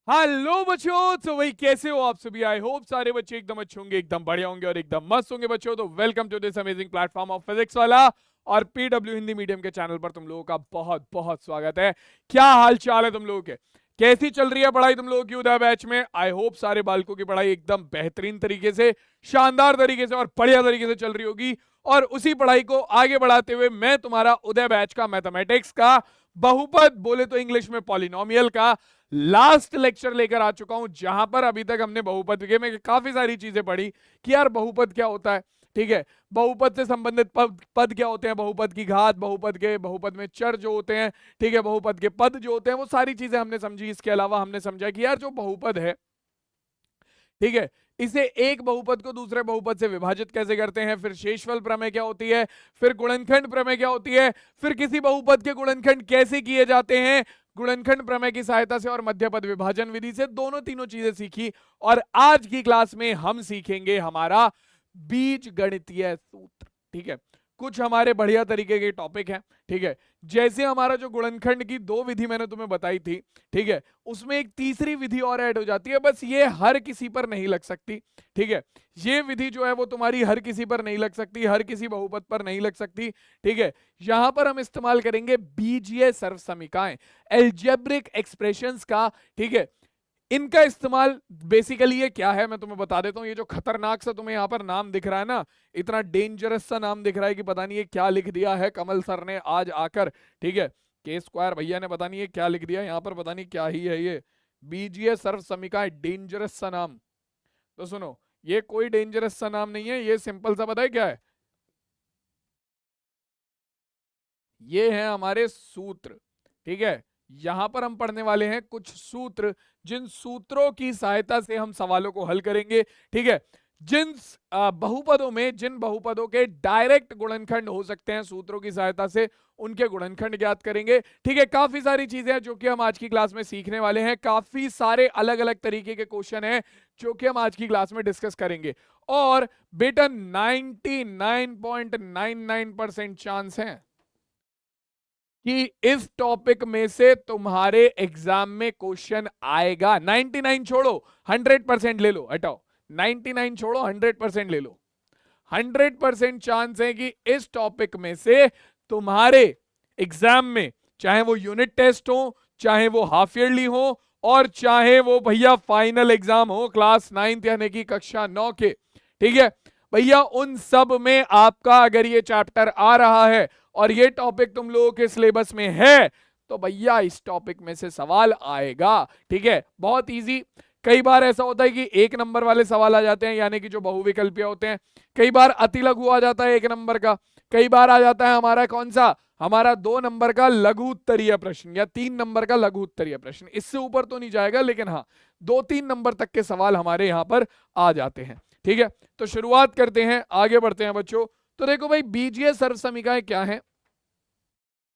Hello बच्चों, तो भाई कैसे हो आप सभी। आई होप सारे बच्चे एकदम अच्छे होंगे, एकदम बढ़िया होंगे और एकदम मस्त होंगे बच्चों। तो welcome to this amazing platform of Physics Wallah और पीडब्ल्यू हिंदी मीडियम के चैनल पर तुम लोगों का बहुत बहुत स्वागत है। क्या हाल चाल है तुम लोगों के, कैसी चल रही है पढ़ाई तुम लोगों की उदय बैच में। आई होप सारे बालकों की पढ़ाई एकदम बेहतरीन तरीके से, शानदार तरीके से और बढ़िया तरीके से चल रही होगी। और उसी पढ़ाई को आगे बढ़ाते हुए मैं तुम्हारा उदय बैच का मैथमेटिक्स का, बहुपद बोले तो इंग्लिश में पॉलिनोमियल का लास्ट लेक्चर लेकर आ चुका हूं, जहां पर अभी तक हमने बहुपद के में काफी सारी चीजें पढ़ी कि यार बहुपद क्या होता है। ठीक है, बहुपद से संबंधित पद क्या होते हैं, बहुपद की घात, बहुपद के बहुपद में चर जो होते हैं, ठीक है, बहुपद के पद जो होते हैं, वो सारी चीजें हमने समझी। इसके अलावा हमने समझा कि यार जो बहुपद है, ठीक है, इसे एक बहुपद को दूसरे बहुपद से विभाजित कैसे करते हैं, फिर शेषफल प्रमेय क्या होती है, फिर गुणनखंड प्रमेय क्या होती है, फिर किसी बहुपद के गुणनखंड कैसे किए जाते हैं गुणनखंड प्रमेय की सहायता से और मध्यपद विभाजन विधि से, दोनों तीनों चीजें सीखी। और आज की क्लास में हम सीखेंगे हमारा बीज गणितीय सूत्र। ठीक है, कुछ हमारे बढ़िया तरीके के टॉपिक हैं। ठीक है, जैसे हमारा जो गुणनखंड की दो विधि मैंने तुम्हें बताई थी, ठीक है, उसमें एक तीसरी विधि और ऐड हो जाती है, बस ये हर किसी पर नहीं लग सकती। ठीक है, ये विधि जो है वो तुम्हारी हर किसी पर नहीं लग सकती, हर किसी बहुपद पर नहीं लग सकती। ठीक है, यहां पर हम इस्तेमाल करेंगे बीजीय सर्वसमीकाएं, एल्जेब्रिक एक्सप्रेशंस का। ठीक है, इनका इस्तेमाल बेसिकली ये क्या है मैं तुम्हें बता देता हूं। ये जो खतरनाक सा तुम्हें यहाँ पर नाम दिख रहा है ना, इतना डेंजरस सा नाम दिख रहा है कि पता नहीं ये क्या लिख दिया है कमल सर ने आज आकर। ठीक है, के स्क्वायर भैया ने पता नहीं ये क्या लिख दिया यहाँ पर, पता नहीं क्या ही है ये, बीजीय सर्व समीकरण, डेंजरस सा नाम। तो सुनो, ये कोई डेंजरस सा नाम नहीं है, ये सिंपल सा, पता है क्या है, ये है हमारे सूत्र। ठीक है, यहां पर हम पढ़ने वाले हैं कुछ सूत्र, जिन सूत्रों की सहायता से हम सवालों को हल करेंगे। ठीक है, बहुपदों में जिन बहुपदों के डायरेक्ट गुणनखंड हो सकते हैं सूत्रों की सहायता से, उनके गुणनखंड ज्ञात करेंगे। ठीक है, काफी सारी चीजें हैं जो कि हम आज की क्लास में सीखने वाले हैं, काफी सारे अलग अलग तरीके के क्वेश्चन हैं जो कि हम आज की क्लास में डिस्कस करेंगे। और बेटा 99.99% चांस है कि इस टॉपिक में से तुम्हारे एग्जाम में क्वेश्चन आएगा। 99 छोड़ो, 100% ले लो, हटाओ, 99 छोड़ो, 100% ले लो। 100% चांस है कि इस टॉपिक में से तुम्हारे एग्जाम में, चाहे वो यूनिट टेस्ट हो, चाहे वो हाफ ईयरली हो, और चाहे वो भैया फाइनल एग्जाम हो क्लास 9th यानी कि कक्षा 9 के, ठीक है भैया, उन सब में आपका अगर ये चैप्टर आ रहा है और ये टॉपिक तुम लोगों के सिलेबस में है, तो भैया इस टॉपिक में से सवाल आएगा। ठीक है, बहुत इजी। कई बार ऐसा होता है कि एक नंबर वाले सवाल आ जाते हैं, यानी कि जो बहुविकल्पीय होते हैं। कई बार अति लघु आ जाता है एक नंबर का। कई बार आ जाता है हमारा कौन सा, हमारा 2 नंबर का लघु उत्तरीय प्रश्न या 3 नंबर का लघु उत्तरीय प्रश्न। इससे ऊपर तो नहीं जाएगा, लेकिन हाँ 2-3 नंबर तक के सवाल हमारे यहाँ पर आ जाते हैं। ठीक है, तो शुरुआत करते हैं, आगे बढ़ते हैं बच्चों। तो देखो भाई, बीजीय सर्व समीकरण क्या है।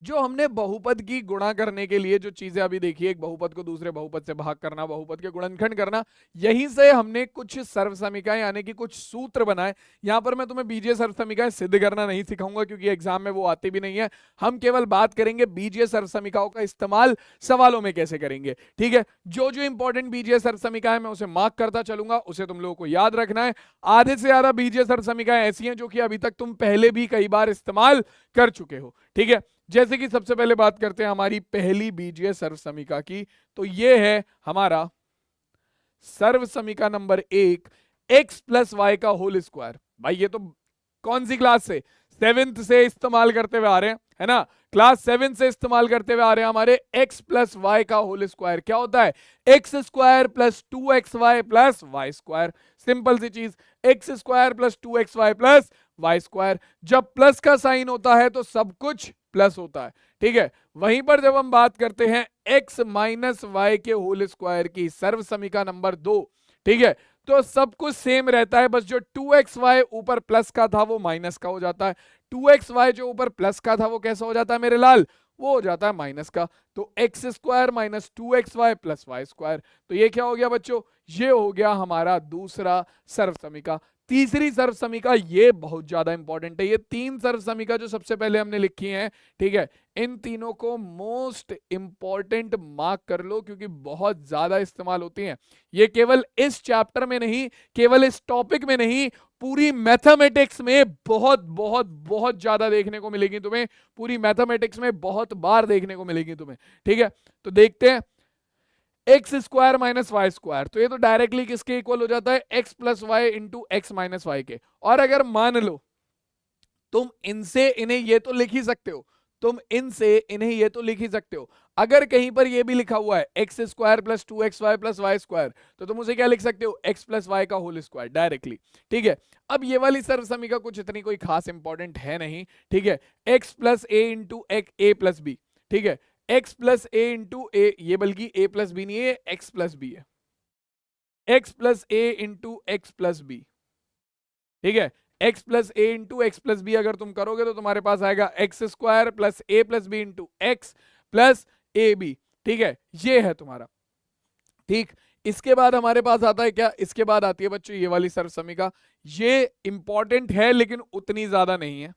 जो हमने बहुपद की गुणा करने के लिए जो चीजें अभी देखी, एक बहुपद को दूसरे बहुपद से भाग करना, बहुपद के गुणनखंड करना, यहीं से हमने कुछ सर्व समीकरण यानी कि कुछ सूत्र बनाए। यहां पर मैं तुम्हें बीजीय सर्व समीकरण सिद्ध करना नहीं सिखाऊंगा, क्योंकि एग्जाम में वो आते भी नहीं है। हम केवल बात करेंगे बीजीय सर्व समीकरणों का इस्तेमाल सवालों में कैसे करेंगे। ठीक है, जो जो इंपॉर्टेंट बीजीय सर्व समीकरण है मैं उसे मार्क करता चलूंगा, उसे तुम लोगों को याद रखना है। आधे से ज्यादा बीजीय सर्व समीकरण ऐसी हैं जो कि अभी तक तुम पहले भी कई बार इस्तेमाल कर चुके हो। ठीक है, जैसे कि सबसे पहले बात करते हैं हमारी पहली बीजीय सर्व समीकरण की, तो ये है हमारा सर्व समीकरण नंबर 1, x प्लस वाई का होल स्क्वायर। भाई ये तो कौन सी क्लास से, 7th से इस्तेमाल करते हुए आ रहे हैं, है ना, क्लास 7 से इस्तेमाल करते हुए आ रहे हैं हमारे। x प्लस वाई का होल स्क्वायर क्या होता है, x square plus 2xy plus Y square. Simple सी चीज, X square plus 2xy plus Y square. जब प्लस का साइन होता है तो सब कुछ प्लस होता है। ठीक है, वहीं पर जब हम बात करते हैं x माइनस वाई के होल स्क्वायर की, सर्व समीकरण नंबर 2, ठीक है, तो सब कुछ सेम रहता है, बस जो 2xy ऊपर प्लस का था वो माइनस का हो जाता है। 2xy जो ऊपर प्लस का था वो कैसा हो जाता है मेरे लाल, वो हो जाता है माइनस का। तो x square minus 2xy plus Y square. तो ये क्या हो गया बच्चों, ये हो गया हमारा दूसरा सर्व समीकरण। तीसरी सर्व समीका, ये बहुत ज्यादा इंपॉर्टेंट है। ये तीन सर्व समीका जो सबसे पहले हमने लिखी हैं, ठीक है, इन तीनों को मोस्ट इंपॉर्टेंट मार्क कर लो, क्योंकि बहुत ज्यादा इस्तेमाल होती हैं। ये केवल इस चैप्टर में नहीं, केवल इस टॉपिक में नहीं, पूरी मैथमेटिक्स में बहुत बहुत बहुत ज्यादा देखने को मिलेगी तुम्हें, पूरी मैथमेटिक्स में बहुत बार देखने को मिलेगी तुम्हें, ठीक है। तो देखते हैं, x square minus Y square, तो ये तो डायरेक्टली किसके इक्वल हो जाता है, x plus y into x minus y के। और अगर मान लो तुम इनसे इन्हें ये तो लिख ही सकते हो, तुम इनसे इन्हें ये तो लिख ही सकते हो, अगर कहीं पर ये भी लिखा हुआ है x square plus 2xy plus Y square, तो तुम उसे क्या लिख सकते हो, एक्स प्लस वाई का होल स्क्वायर डायरेक्टली, ठीक है। अब ये वाली सर्व समीका कुछ इतनी कोई खास इंपॉर्टेंट है नहीं, ठीक है। X plus a into a plus b, ठीक है, x plus a into a, ये बल्कि ए प्लस बी नहीं है, एक्स प्लस बी है, x plus a into x plus b, ठीक है। X plus a into x plus b अगर तुम करोगे तो तुम्हारे पास आएगा x square plus a plus b into x plus a b, ठीक है, ये है तुम्हारा, ठीक। इसके बाद हमारे पास आता है क्या, इसके बाद आती है बच्चों ये वाली सर्व समीका, ये इंपॉर्टेंट है लेकिन उतनी ज्यादा नहीं है,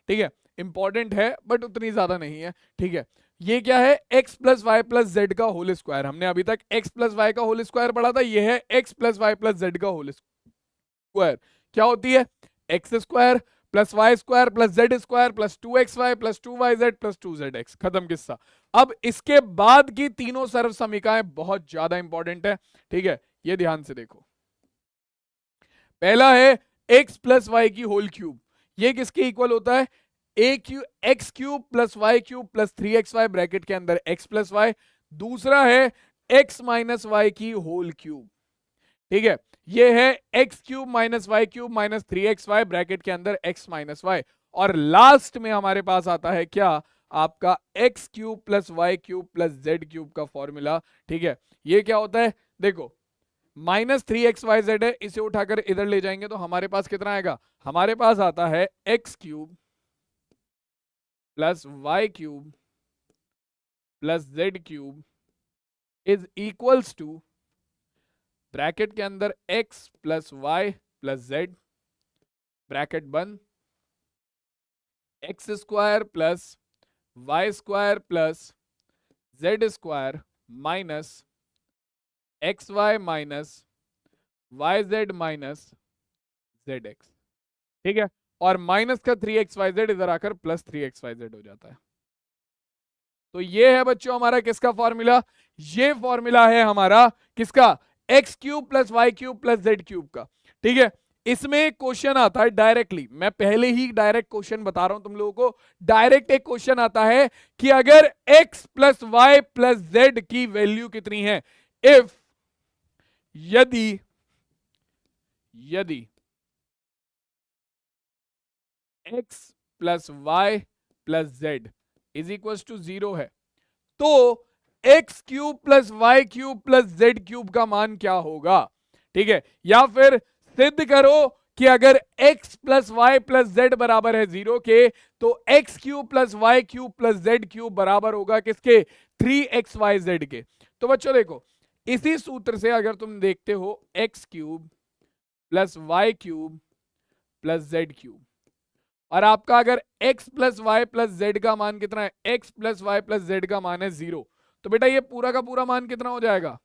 ठीक है, इंपॉर्टेंट है बट उतनी ज्यादा नहीं है, ठीक है। ये क्या है, x plus Y plus z का होल स्क्वायर, हमने अभी तक एक्स प्लस वाई का होल स्क्वायर पढ़ा था, ये है x plus Y plus z का होल स्क्वायर। क्या होती है, x square plus Y square plus Z square plus 2xy plus 2yz plus 2zx, खत्म किस्सा। अब इसके बाद की तीनों सर्व समीकाएं बहुत ज्यादा इंपॉर्टेंट है, ठीक है, ये ध्यान से देखो। पहला है एक्स प्लस वाई की होल क्यूब, ये किसके इक्वल होता है, x cube plus Y cube plus 3xy bracket के अंदर एक्स प्लस वाई। दूसरा है एक्स माइनस वाई की होल क्यूब, ठीक है, ये है x cube minus y cube minus 3xy bracket के अंदर एक्स माइनस वाई। और लास्ट में हमारे पास आता है क्या, आपका x cube plus Y cube plus Z cube का फॉर्मूला, ठीक है। ये क्या होता है, देखो माइनस 3xyz है, इसे उठाकर इधर ले जाएंगे तो हमारे पास कितना आएगा, हमारे पास आता है x cube plus Y cube plus Z cube is equals to bracket के अंदर x plus Y plus Z bracket बंद, X square plus Y square plus Z square minus x Y minus Y Z minus Z x, ठीक है। और minus का 3xyz इधर आकर plus 3xyz हो जाता है। तो ये है बच्चों हमारा किसका फॉर्मूला, ये फॉर्मूला है हमारा किसका, x cube plus Y cube plus Z cube का, ठीक है। इसमें क्वेश्चन आता है डायरेक्टली, मैं पहले ही डायरेक्ट क्वेश्चन बता रहा हूं तुम लोगों को, डायरेक्ट एक क्वेश्चन आता है कि अगर x plus Y plus z की वैल्यू कितनी है, इफ यदि x plus Y plus z is equal to 0 है, तो x cube plus Y cube plus Z cube का मान क्या होगा, ठीक है। या फिर सिद्ध करो कि अगर x plus Y plus z बराबर है 0 के, तो x cube plus Y cube plus Z cube बराबर होगा किसके, 3xyz के। तो बच्चों देखो, इसी सूत्र से अगर तुम देखते हो x cube plus Y cube plus Z cube, और आपका अगर x plus Y plus z का मान कितना है, x plus Y plus z का मान है 0, तो बेटा ये पूरा का पूरा मान कितना हो जाएगा,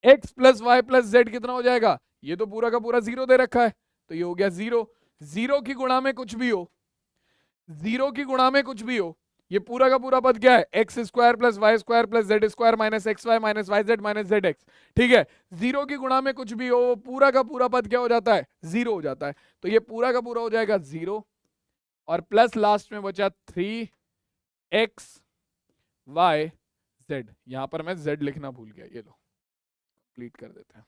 x plus Y plus z कितना हो जाएगा, ये तो पूरा का पूरा 0 दे रखा है, तो ये हो गया 0। 0 की गुणा में कुछ भी हो, 0 की गुणा में कुछ भी हो, ये पूरा का पूरा पद क्या है, x square plus Y square plus Z square minus x Y minus Y Z minus Z x, ठीक है। 0 की गुणा में कुछ भी हो, वो पूरा का पूरा पद क्या हो जाता है, 0 हो जाता है, तो ये पूरा का पूरा हो जाएगा 0, और प्लस लास्ट में बचा 3x y z, यहां पर मैं z लिखना भूल गया, ये लो कंप्लीट कर देते हैं,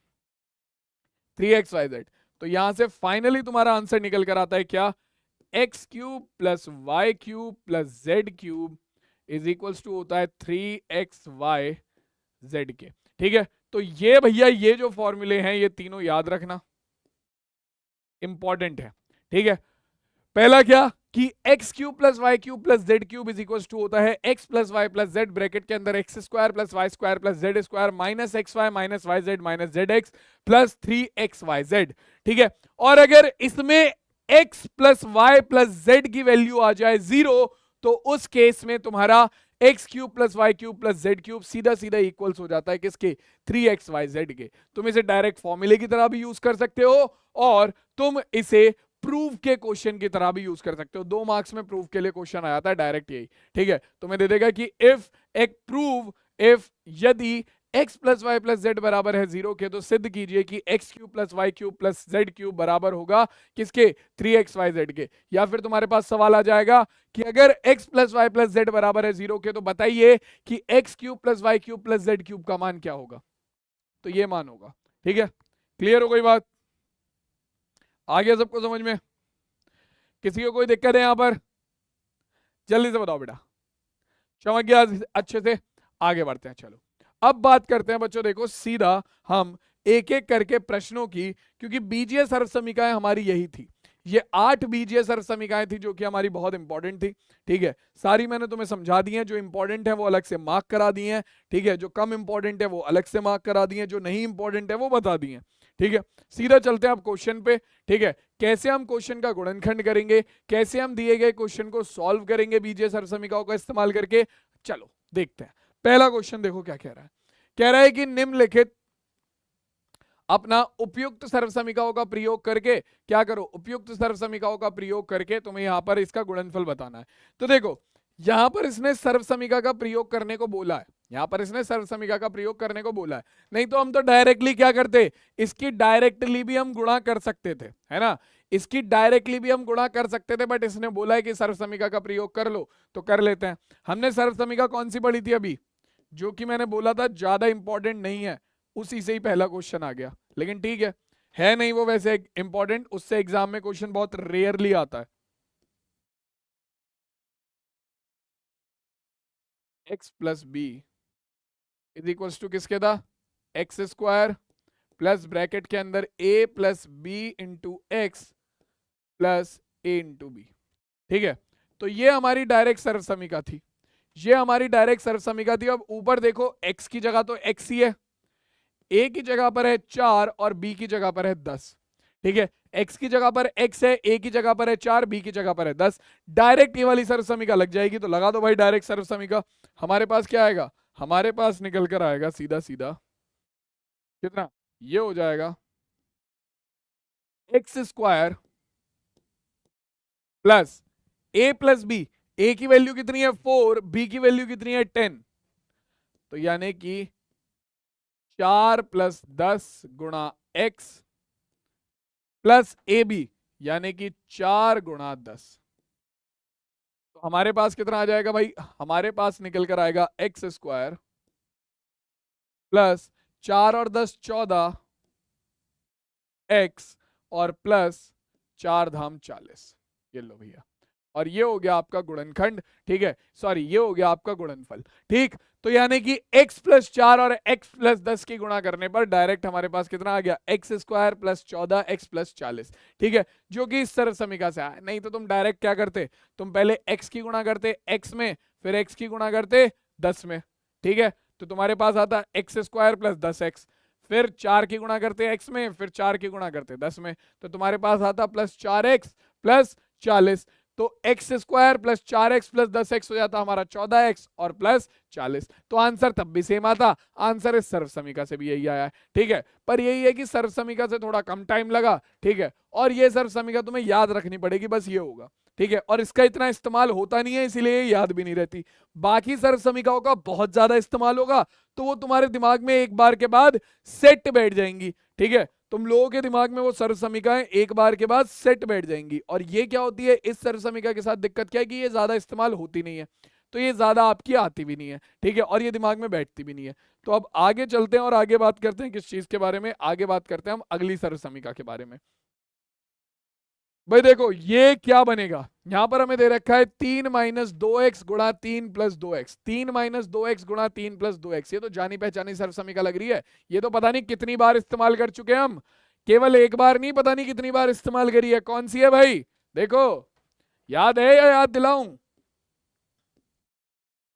3xyz। तो यहां से फाइनली तुम्हारा आंसर निकल कर आता है क्या, x cube plus Y cube plus Z cube is equals to होता है 3xyz के, ठीक है। तो ये भैया ये जो फॉर्मूले हैं ये तीनों याद रखना, इंपॉर्टेंट है, ठीक है। पहला क्या, कि x cube plus Y cube plus Z cube is equal to होता है x plus Y plus Z bracket के अंदर x square plus Y square plus Z square minus x Y minus Y Z minus Z x plus 3xyz। ठीक है, और अगर इसमें x plus Y plus z की वैल्यू आ जाए 0 तो उस केस में तुम्हारा x cube plus Y cube plus Z cube सीधा सीधा इक्वल्स हो जाता है किसके, 3xyz के। तुम इसे डायरेक्ट फॉर्मूले की तरह भी यूज कर सकते हो और तुम इसे प्रूफ के क्वेश्चन की तरह भी यूज कर सकते हो। 2 मार्क्स में प्रूफ के लिए क्वेश्चन आया था डायरेक्ट यही। ठीक है, तुम्हें दे देगा कि इफ एक प्रूव इफ यदि x plus Y plus z बराबर है 0 के तो सिद्ध कीजिए कि x cube plus Y cube plus Z cube बराबर होगा किसके, 3xyz के। या फिर तुम्हारे पास सवाल आ जाएगा कि अगर x plus Y plus z बराबर है 0 के तो बताइए कि x cube plus Y cube plus Z cube का मान क्या होगा, तो ये मान होगा। ठीक है, क्लियर हो गई बात, आ गया सबको समझ में? किसी को कोई दिक्कत है यहां पर? जल्दी से बताओ बेटा, समझ गया अच्छे से? आगे बढ़ते हैं, चलो अब बात करते हैं बच्चों। देखो सीधा हम एक एक करके प्रश्नों की, क्योंकि बीजीय सर्व समीकरण हमारी यही थी, ये 8 बीजीय सर्व समीकरण थी जो कि हमारी बहुत इंपॉर्टेंट थी। ठीक है, सारी मैंने तुम्हें समझा दी हैं, जो इंपॉर्टेंट है वो अलग से मार्क करा दी हैं। ठीक है, जो कम इंपॉर्टेंट है वो अलग से मार्क करा दी हैं, जो नहीं इंपॉर्टेंट है वो बता दी हैं। ठीक है, सीधा चलते हैं अब क्वेश्चन पे। ठीक है, कैसे हम क्वेश्चन का गुणनखंड करेंगे, कैसे हम दिए गए क्वेश्चन को सॉल्व करेंगे बीजीय सर्व समीकरणों का इस्तेमाल करके, चलो देखते हैं। पहला क्वेश्चन देखो क्या कह रहा है, कह रहा है कि निम्नलिखित अपना उपयुक्त सर्व समीकरणों का प्रयोग करके क्या करो, उपयुक्त सर्व समीकरणों का प्रयोग करके तुम्हें यहां पर इसका गुणनफल बताना है। तो देखो यहां पर इसने सर्व समीकरण का प्रयोग करने को बोला है, यहां पर इसने सर्व समीकरण का प्रयोग करने को बोला है, नहीं तो हम तो डायरेक्टली क्या करते, इसकी डायरेक्टली भी हम गुणा कर सकते थे, है ना, इसकी डायरेक्टली भी हम गुणा कर सकते थे, बट इसने बोला है कि सर्व समीकरण का प्रयोग कर लो तो कर लेते हैं। हमने सर्व समीकरण कौन सी पढ़ी थी अभी, जो कि मैंने बोला था ज्यादा इंपॉर्टेंट नहीं है, उसी से ही पहला क्वेश्चन आ गया, लेकिन ठीक है नहीं वो वैसे इंपॉर्टेंट, उससे एग्जाम में क्वेश्चन बहुत रेयरली आता है। x plus b is equals to किसके था, एक्स स्क्वायर प्लस ब्रैकेट के अंदर a plus b into x plus a into b. ठीक है, तो ये हमारी डायरेक्ट सर्व समीकरण थी, ये हमारी डायरेक्ट सर्व समीकरण थी। अब ऊपर देखो x की जगह तो x ही है, a की जगह पर है 4 और b की जगह पर है 10। ठीक है, x की जगह पर x है, a की जगह पर है 4, b की जगह पर है 10। डायरेक्ट ये वाली सर्व समीकरण लग जाएगी, तो लगा दो भाई डायरेक्ट सर्व समीकरण। हमारे पास क्या आएगा, हमारे पास निकल कर आएगा सीधा सीधा कितना, ये हो जाएगा x square plus a plus b, a की वैल्यू कितनी है 4, b की वैल्यू कितनी है 10, तो यानी कि 4 प्लस 10 गुणा x प्लस ए बी यानी कि 4 गुणा 10। तो हमारे पास कितना आ जाएगा भाई, हमारे पास निकल कर आएगा एक्स स्क्वायर प्लस 4 और 10 14 x और प्लस 4 धाम 40। ये लो भैया, और ये हो गया आपका गुणनखंड। ठीक है, सॉरी ये हो गया आपका गुणनफल। ठीक, तो यानी कि x प्लस 4 और x प्लस 10 की गुणा करने पर डायरेक्ट हमारे पास कितना आ गया, x square plus 14 x plus 40। ठीक है, जो कि इस सर्व समीकरण से आया, नहीं तो तुम डायरेक्ट क्या करते, तुम पहले x की गुणा करते x में, फिर x की गुणा करते 10 में। ठीक है, तो तुम्हारे पास आता एक्स स्क्वायर प्लस 10x, फिर 4 की गुणा करते x में, फिर 4 की गुणा करते 10 में, तो तुम्हारे पास आता प्लस 4x प्लस 40। तो x square plus 4x plus 10x हो जाता हमारा 14x और प्लस 40। तो आंसर तब भी सेम आता, आंसर इस सर्व समीकरण से भी यही आया है। ठीक है, पर यही है कि सर्व समीकरण से थोड़ा कम टाइम लगा। ठीक है, और ये सर्व समीकरण तुम्हें याद रखनी पड़ेगी, बस ये होगा। ठीक है, और इसका इतना इस्तेमाल होता नहीं है इसीलिए याद भी नहीं रहती। बाकी सर्व समीकरणों का बहुत ज्यादा इस्तेमाल होगा तो वो तुम्हारे दिमाग में एक बार के बाद सेट बैठ जाएंगी। ठीक है, तुम लोगों के दिमाग में वो सर्व समीकरण एक बार के बाद सेट बैठ जाएंगी। और ये क्या होती है, इस सर्व समीकरण के साथ दिक्कत क्या है कि ये ज्यादा इस्तेमाल होती नहीं है, तो ये ज्यादा आपकी आती भी नहीं है। ठीक है, और ये दिमाग में बैठती भी नहीं है। तो अब आगे चलते हैं और आगे बात करते हैं किस चीज के बारे में, आगे बात करते हैं हम अगली सर्व समीकरण के बारे में। भाई देखो ये क्या बनेगा, यहां पर हमें दे रखा है 3 माइनस 2x गुणा 3 प्लस 2x, 3 माइनस 2x गुणा 3 प्लस 2x। ये तो जानी पहचानी सर्व समीकरण लग रही है, ये तो पता नहीं कितनी बार इस्तेमाल कर चुके हैं हम, केवल एक बार नहीं पता नहीं कितनी बार इस्तेमाल करी है। कौन सी है भाई, देखो याद है या याद दिलाऊं?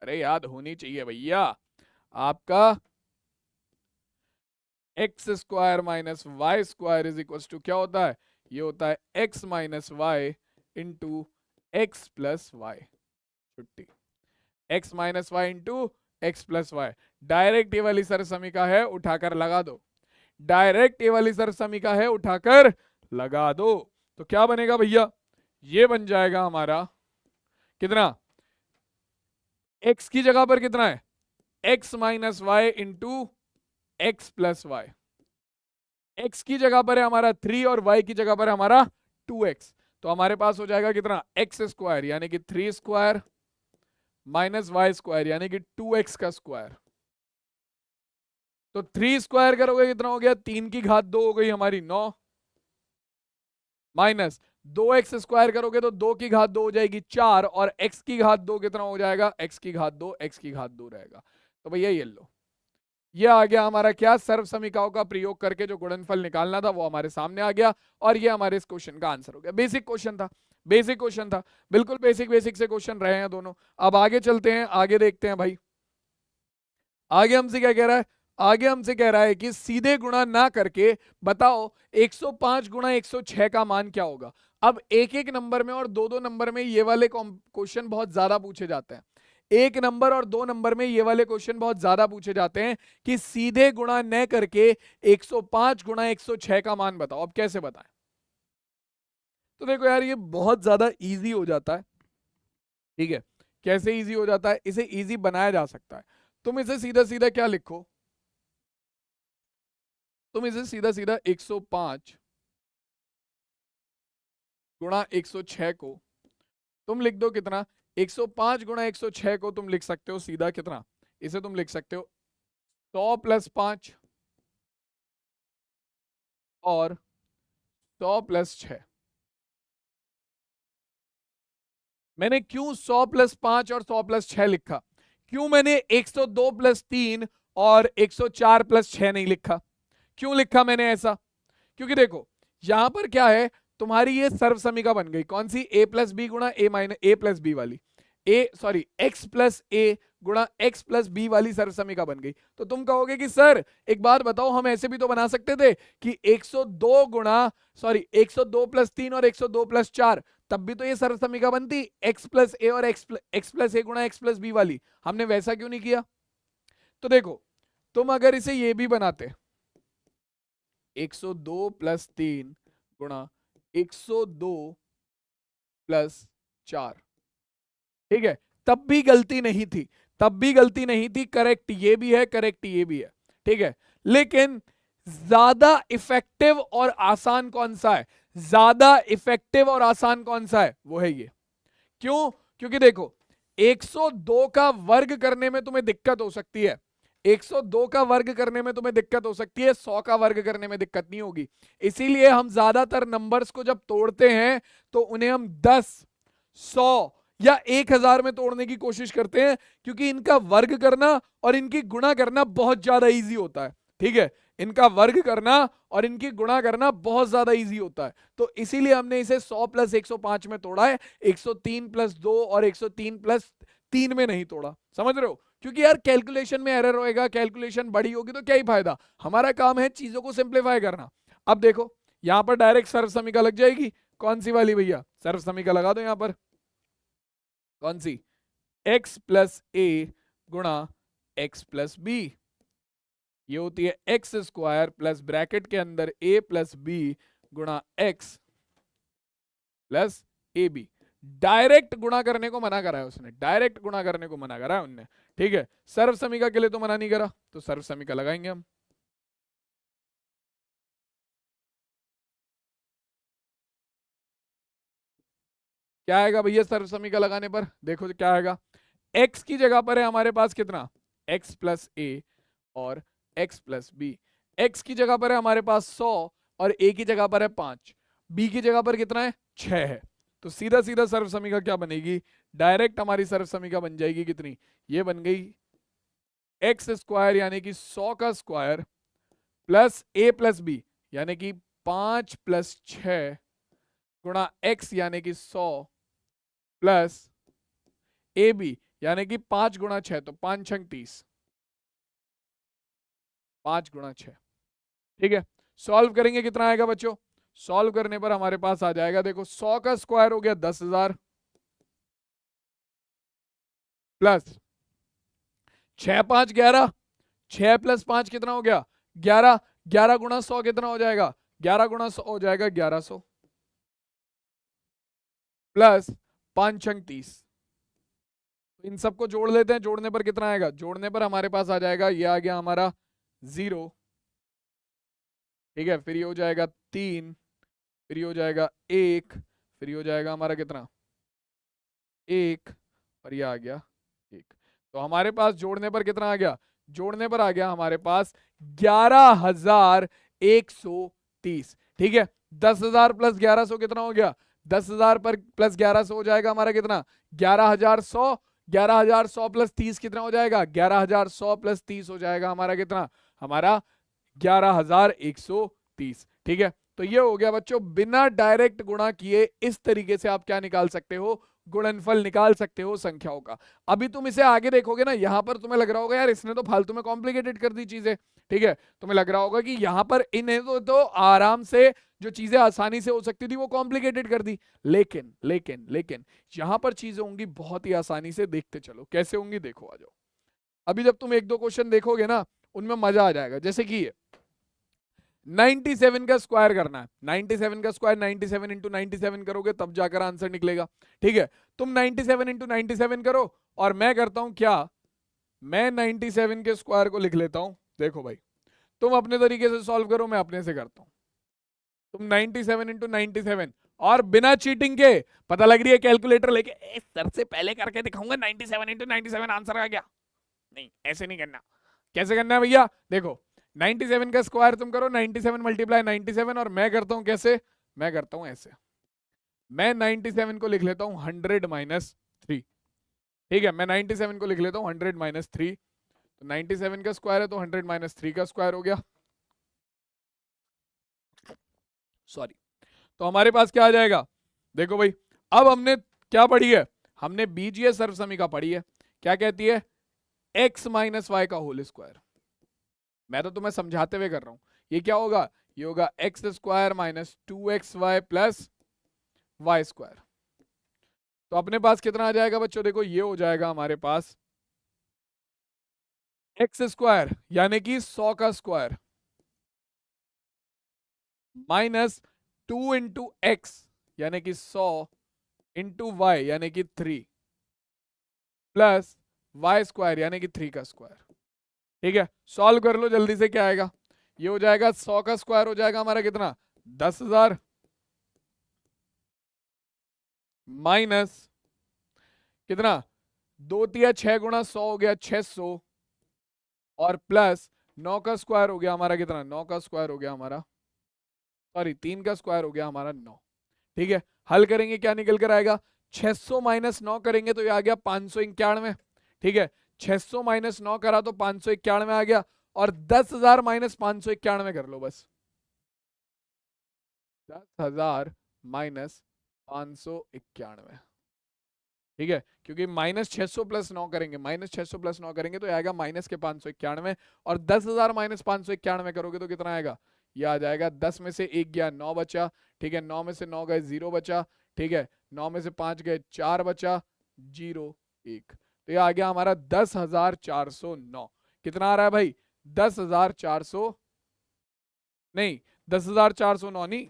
अरे याद होनी चाहिए भैया। आपका X square minus Y square is equal to क्या होता है? ये होता है x minus Y into x plus Y. छुट्टी। X minus Y into x plus Y. Direct ये वाली सर समीका है, उठाकर लगा दो। डायरेक्ट ये वाली सर समीका है, उठाकर लगा दो। तो क्या बनेगा भैया? ये बन जाएगा हमारा कितना? एक्स की जगह पर कितना है? X minus Y into x plus y. X की जगह पर है हमारा 3 और वाई की जगह पर है हमारा 2x। तो हमारे पास हो जाएगा कितना? एक्स स्क्वायर यानी कि 3 स्क्वायर माइनस वाई स्क्वायर यानी कि 2x का स्क्वायर। तो 3 स्क्वायर करोगे कितना हो गया? 3 की घात 2 हो गई हमारी 9, माइनस 2x स्क्वायर करोगे तो 2 की घात 2 हो जाएगी 4, और x की घात 2 कितना हो जाएगा? x की घात 2, x की घात 2 रहेगा। तो भैया ये लो, ये आ गया हमारा क्या? सर्व समीकाओं का प्रयोग करके जो गुणनफल निकालना था वो हमारे सामने आ गया, और ये हमारे इस क्वेश्चन का आंसर हो गया। बेसिक क्वेश्चन था, बेसिक क्वेश्चन था, बिल्कुल बेसिक बेसिक से क्वेश्चन रहे हैं दोनों। अब आगे चलते हैं, आगे देखते हैं भाई आगे हमसे क्या कह रहा है। आगे हमसे कह रहा है कि सीधे गुणा ना करके बताओ 105 गुणा 106 का मान क्या होगा। अब एक एक नंबर में और दो दो नंबर में ये वाले क्वेश्चन बहुत ज्यादा पूछे जाते हैं। एक नंबर और दो नंबर में ये वाले क्वेश्चन बहुत ज्यादा पूछे जाते हैं कि सीधे गुणा न करके 105 गुणा 106 का मान बताओ। अब कैसे बताएं? तो देखो यार, ये बहुत ज्यादा इजी हो जाता है। ठीक है, कैसे इजी हो जाता है? इसे इजी बनाया जा सकता है। तुम इसे सीधा सीधा क्या लिखो? तुम इसे सीधा सीधा 105 गुणा 106 को तुम लिख दो कितना? 105 गुणा 106 को तुम लिख सकते हो सीधा कितना? इसे तुम लिख सकते हो 100 प्लस 5 और 100 प्लस 6। मैंने क्यों 100 प्लस 5 और 100 प्लस 6 लिखा? क्यों मैंने 102 प्लस 3 और 104 प्लस 6 नहीं लिखा? क्यों लिखा मैंने ऐसा? क्योंकि देखो यहां पर क्या है, तुम्हारी ये सर्व समीका बन गई कौन सी? a प्लस बी गुणा ए माइनस ए प्लस बी वाली, एक्स प्लस ए गुणा एक्स प्लस बी वाली सर्व समीका बन गई। तो तुम कहोगे कि सर एक बात बताओ, हम ऐसे भी तो बना सकते थे कि 102 गुणा 102 प्लस 3 और 102 प्लस 4, तब भी तो ये सर्व समीका बनती एक्स प्लस ए और एक्स प्लस ए गुणा एक्स प्लस बी वाली। हमने वैसा क्यों नहीं किया? तो देखो, तुम अगर इसे ये भी बनाते 102 प्लस 3 गुणा 102 प्लस 4, ठीक है, तब भी गलती नहीं थी, तब भी गलती नहीं थी। करेक्ट ये भी है, करेक्ट ये भी है, ठीक है। लेकिन ज्यादा इफेक्टिव और आसान कौन सा है? ज्यादा इफेक्टिव और आसान कौन सा है? वो है ये। क्यों? क्योंकि देखो 102 का वर्ग करने में तुम्हें दिक्कत हो सकती है, 102 का वर्ग करने में तुम्हें दिक्कत हो सकती है, 100 का वर्ग करने में दिक्कत नहीं होगी। इसीलिए हम ज्यादातर नंबर्स को जब तोड़ते हैं तो उन्हें हम 10, 100 या 1000 में तोड़ने की कोशिश करते हैं, क्योंकि इनका वर्ग करना और इनकी गुणा करना बहुत ज्यादा इजी होता है। ठीक है, इनका वर्ग करना और इनकी गुणा करना बहुत ज्यादा इजी होता है। तो इसीलिए हमने इसे 100 प्लस 105 में तोड़ा है, 103 प्लस 2 और 103 प्लस 3 में नहीं तोड़ा। समझ रहे हो? क्योंकि यार कैलकुलेशन में एरर होएगा, कैलकुलेशन बड़ी होगी तो क्या ही फायदा। हमारा काम है चीजों को सिंप्लीफाई करना। अब देखो यहां पर डायरेक्ट सर्व समीका लग जाएगी। कौन सी वाली भैया? सर्व समीका लगा दो यहां पर। कौन सी? x प्लस ए गुणा एक्स प्लस बी, ये होती है एक्स स्क्वायर प्लस ब्रैकेट के अंदर a प्लस बी गुणा x plus a b. Direct गुणा करने को मना करा है उसने, डायरेक्ट गुणा करने को मना करा है उनने। ठीक है, सर्व समीका के लिए तो मना नहीं करा, तो सर्व समीका लगाएंगे हम। क्या आएगा भैया सर्व समीका लगाने पर? देखो तो क्या आएगा। x की जगह पर है हमारे पास कितना? x प्लस ए और x प्लस बी। x की जगह पर है हमारे पास 100 और a की जगह पर है 5, b की जगह पर कितना है? 6 है। तो सीधा सीधा सर्व समीका क्या बनेगी? डायरेक्ट हमारी सर्व समीका बन जाएगी कितनी? ये बन गई एक्स स्क्वायर यानी कि 100 का square plus a plus b यानी कि 5 प्लस 6 गुणा x यानी कि 100 प्लस ए बी यानी कि 5 गुणा 6, तो 5 छंग 30, 5 गुणा 6। ठीक है, सॉल्व करेंगे कितना आएगा बच्चों? सॉल्व करने पर हमारे पास आ जाएगा, देखो 100 का स्क्वायर हो गया 10,000, प्लस 6 5 11, 6 प्लस 5 कितना हो गया? 11, 11 गुणा 100 कितना हो जाएगा? 11 गुणा 100 हो जाएगा 1100, प्लस 5 छंग 30। इन सबको जोड़ लेते हैं, जोड़ने पर कितना आएगा? जोड़ने पर हमारे पास आ जाएगा, ये आ गया हमारा 0, ठीक है, फिर ये हो जाएगा 3, फिर ये हो जाएगा 1, फिर ये हो जाएगा हमारा कितना? 1, और ये आ गया 1। तो हमारे पास जोड़ने पर कितना आ गया? जोड़ने पर आ गया हमारे पास 11,130। ठीक है, 10,000 प्लस 1100 कितना हो गया? 10,000 पर प्लस 1100 हो जाएगा हमारा कितना? 11,100। 11,100 प्लस 30 कितना हो जाएगा? 11,100 प्लस 30 हो जाएगा हमारा कितना? हमारा 11,130। ठीक है, तो ये हो गया बच्चों, बिना डायरेक्ट गुणा किए इस तरीके से आप क्या निकाल सकते हो? गुणनफल निकाल सकते हो संख्याओं का। अभी तुम इसे आगे देखोगे ना, यहां पर तुम्हें लग रहा होगा यार इसने तो फालतू में कॉम्प्लिकेटेड कर दी चीजें। ठीक है, तुम्हें लग रहा होगा कि यहां पर इन्हें तो आराम से जो चीजें आसानी से हो सकती थी वो कॉम्प्लिकेटेड कर दी। लेकिन लेकिन लेकिन यहां पर चीजें होंगी बहुत ही आसानी से, देखते चलो कैसे होंगी, देखो आ जाओ। अभी जब तुम एक दो क्वेश्चन देखोगे ना उनमें मजा आ जाएगा। जैसे कि ये 97 का स्क्वायर करना है, 97 का स्क्वायर 97 इंटू 97 करोगे तब जाकर आंसर निकलेगा। ठीक है, तुम 97 इंटू 97 करो और मैं करता हूं क्या, मैं 97 के स्क्वायर को लिख लेता हूं। देखो भाई, तुम अपने तरीके से सॉल्व करो, मैं अपने से करता हूं। तुम 97 इंटू 97 और बिना चीटिंग के, पता लग रही है कैलकुलेटर लेके सर से पहले करके दिखाऊंगा 97 इंटू 97 आंसर आ गया, नहीं ऐसे नहीं करना। कैसे करना है भैया? देखो 97 का स्क्वायर तुम करो 97 मल्टीप्लाई 97, और मैं करता हूं कैसे, मैं करता हूं ऐसे, मैं 97 को लिख लेता हूं 100 माइनस 3। ठीक है, मैं 97 को लिख लेता हूं 100 माइनस 3, तो 97 का स्क्वायर है तो 100 माइनस 3 का स्क्वायर हो गया, सॉरी। तो हमारे पास क्या आ जाएगा? देखो भाई, अब हमने क्या पढ़ी है? हमने बीजीय सर्वसमीका पढ़ी है, क्या कहती है? x माइनस वाई का होल स्क्वायर। मैं तो तुम्हें समझाते हुए कर रहा हूं, ये क्या होगा? ये होगा x square minus 2xy plus Y square. तो अपने पास कितना आ जाएगा बच्चों? देखो ये हो जाएगा हमारे पास एक्स स्क्वायर यानी कि 100 का स्क्वायर माइनस 2 इंटू एक्स यानी कि 100 इंटू वाई यानी कि 3 प्लस वाई स्क्वायर यानी कि 3 का स्क्वायर। ठीक है, सॉल्व कर लो जल्दी से, क्या आएगा? ये हो जाएगा 100 का स्क्वायर हो जाएगा हमारा कितना? 10,000 माइनस कितना? 2 तिया 6 गुणा 100 हो गया 600, और प्लस 9 का स्क्वायर हो गया हमारा कितना? 9 का स्क्वायर हो गया हमारा, सॉरी 3 का स्क्वायर हो गया हमारा 9। ठीक है, हल करेंगे क्या निकल कर आएगा? 600 माइनस 9 करेंगे तो ये आ गया 591। ठीक है, 600 माइनस 9 करा तो 591 आ गया, और 10,000 माइनस 591 कर लो बस, 10,000 माइनस 591। ठीक है, क्योंकि माइनस 600 प्लस 9 करेंगे, माइनस 600 प्लस 9 करेंगे तो आएगा माइनस के 591, और 10,000 माइनस 591 करोगे तो कितना आएगा? ये आ जाएगा 10 में से 1 गया 9 बचा। ठीक है, 9 में से 9 गए 0 बचा। ठीक है, 9 में से 5 गए 4 बचा, 0 1। तो ये आ गया हमारा 10,409। कितना आ रहा है भाई? 10,400 नहीं, 10,409 नहीं,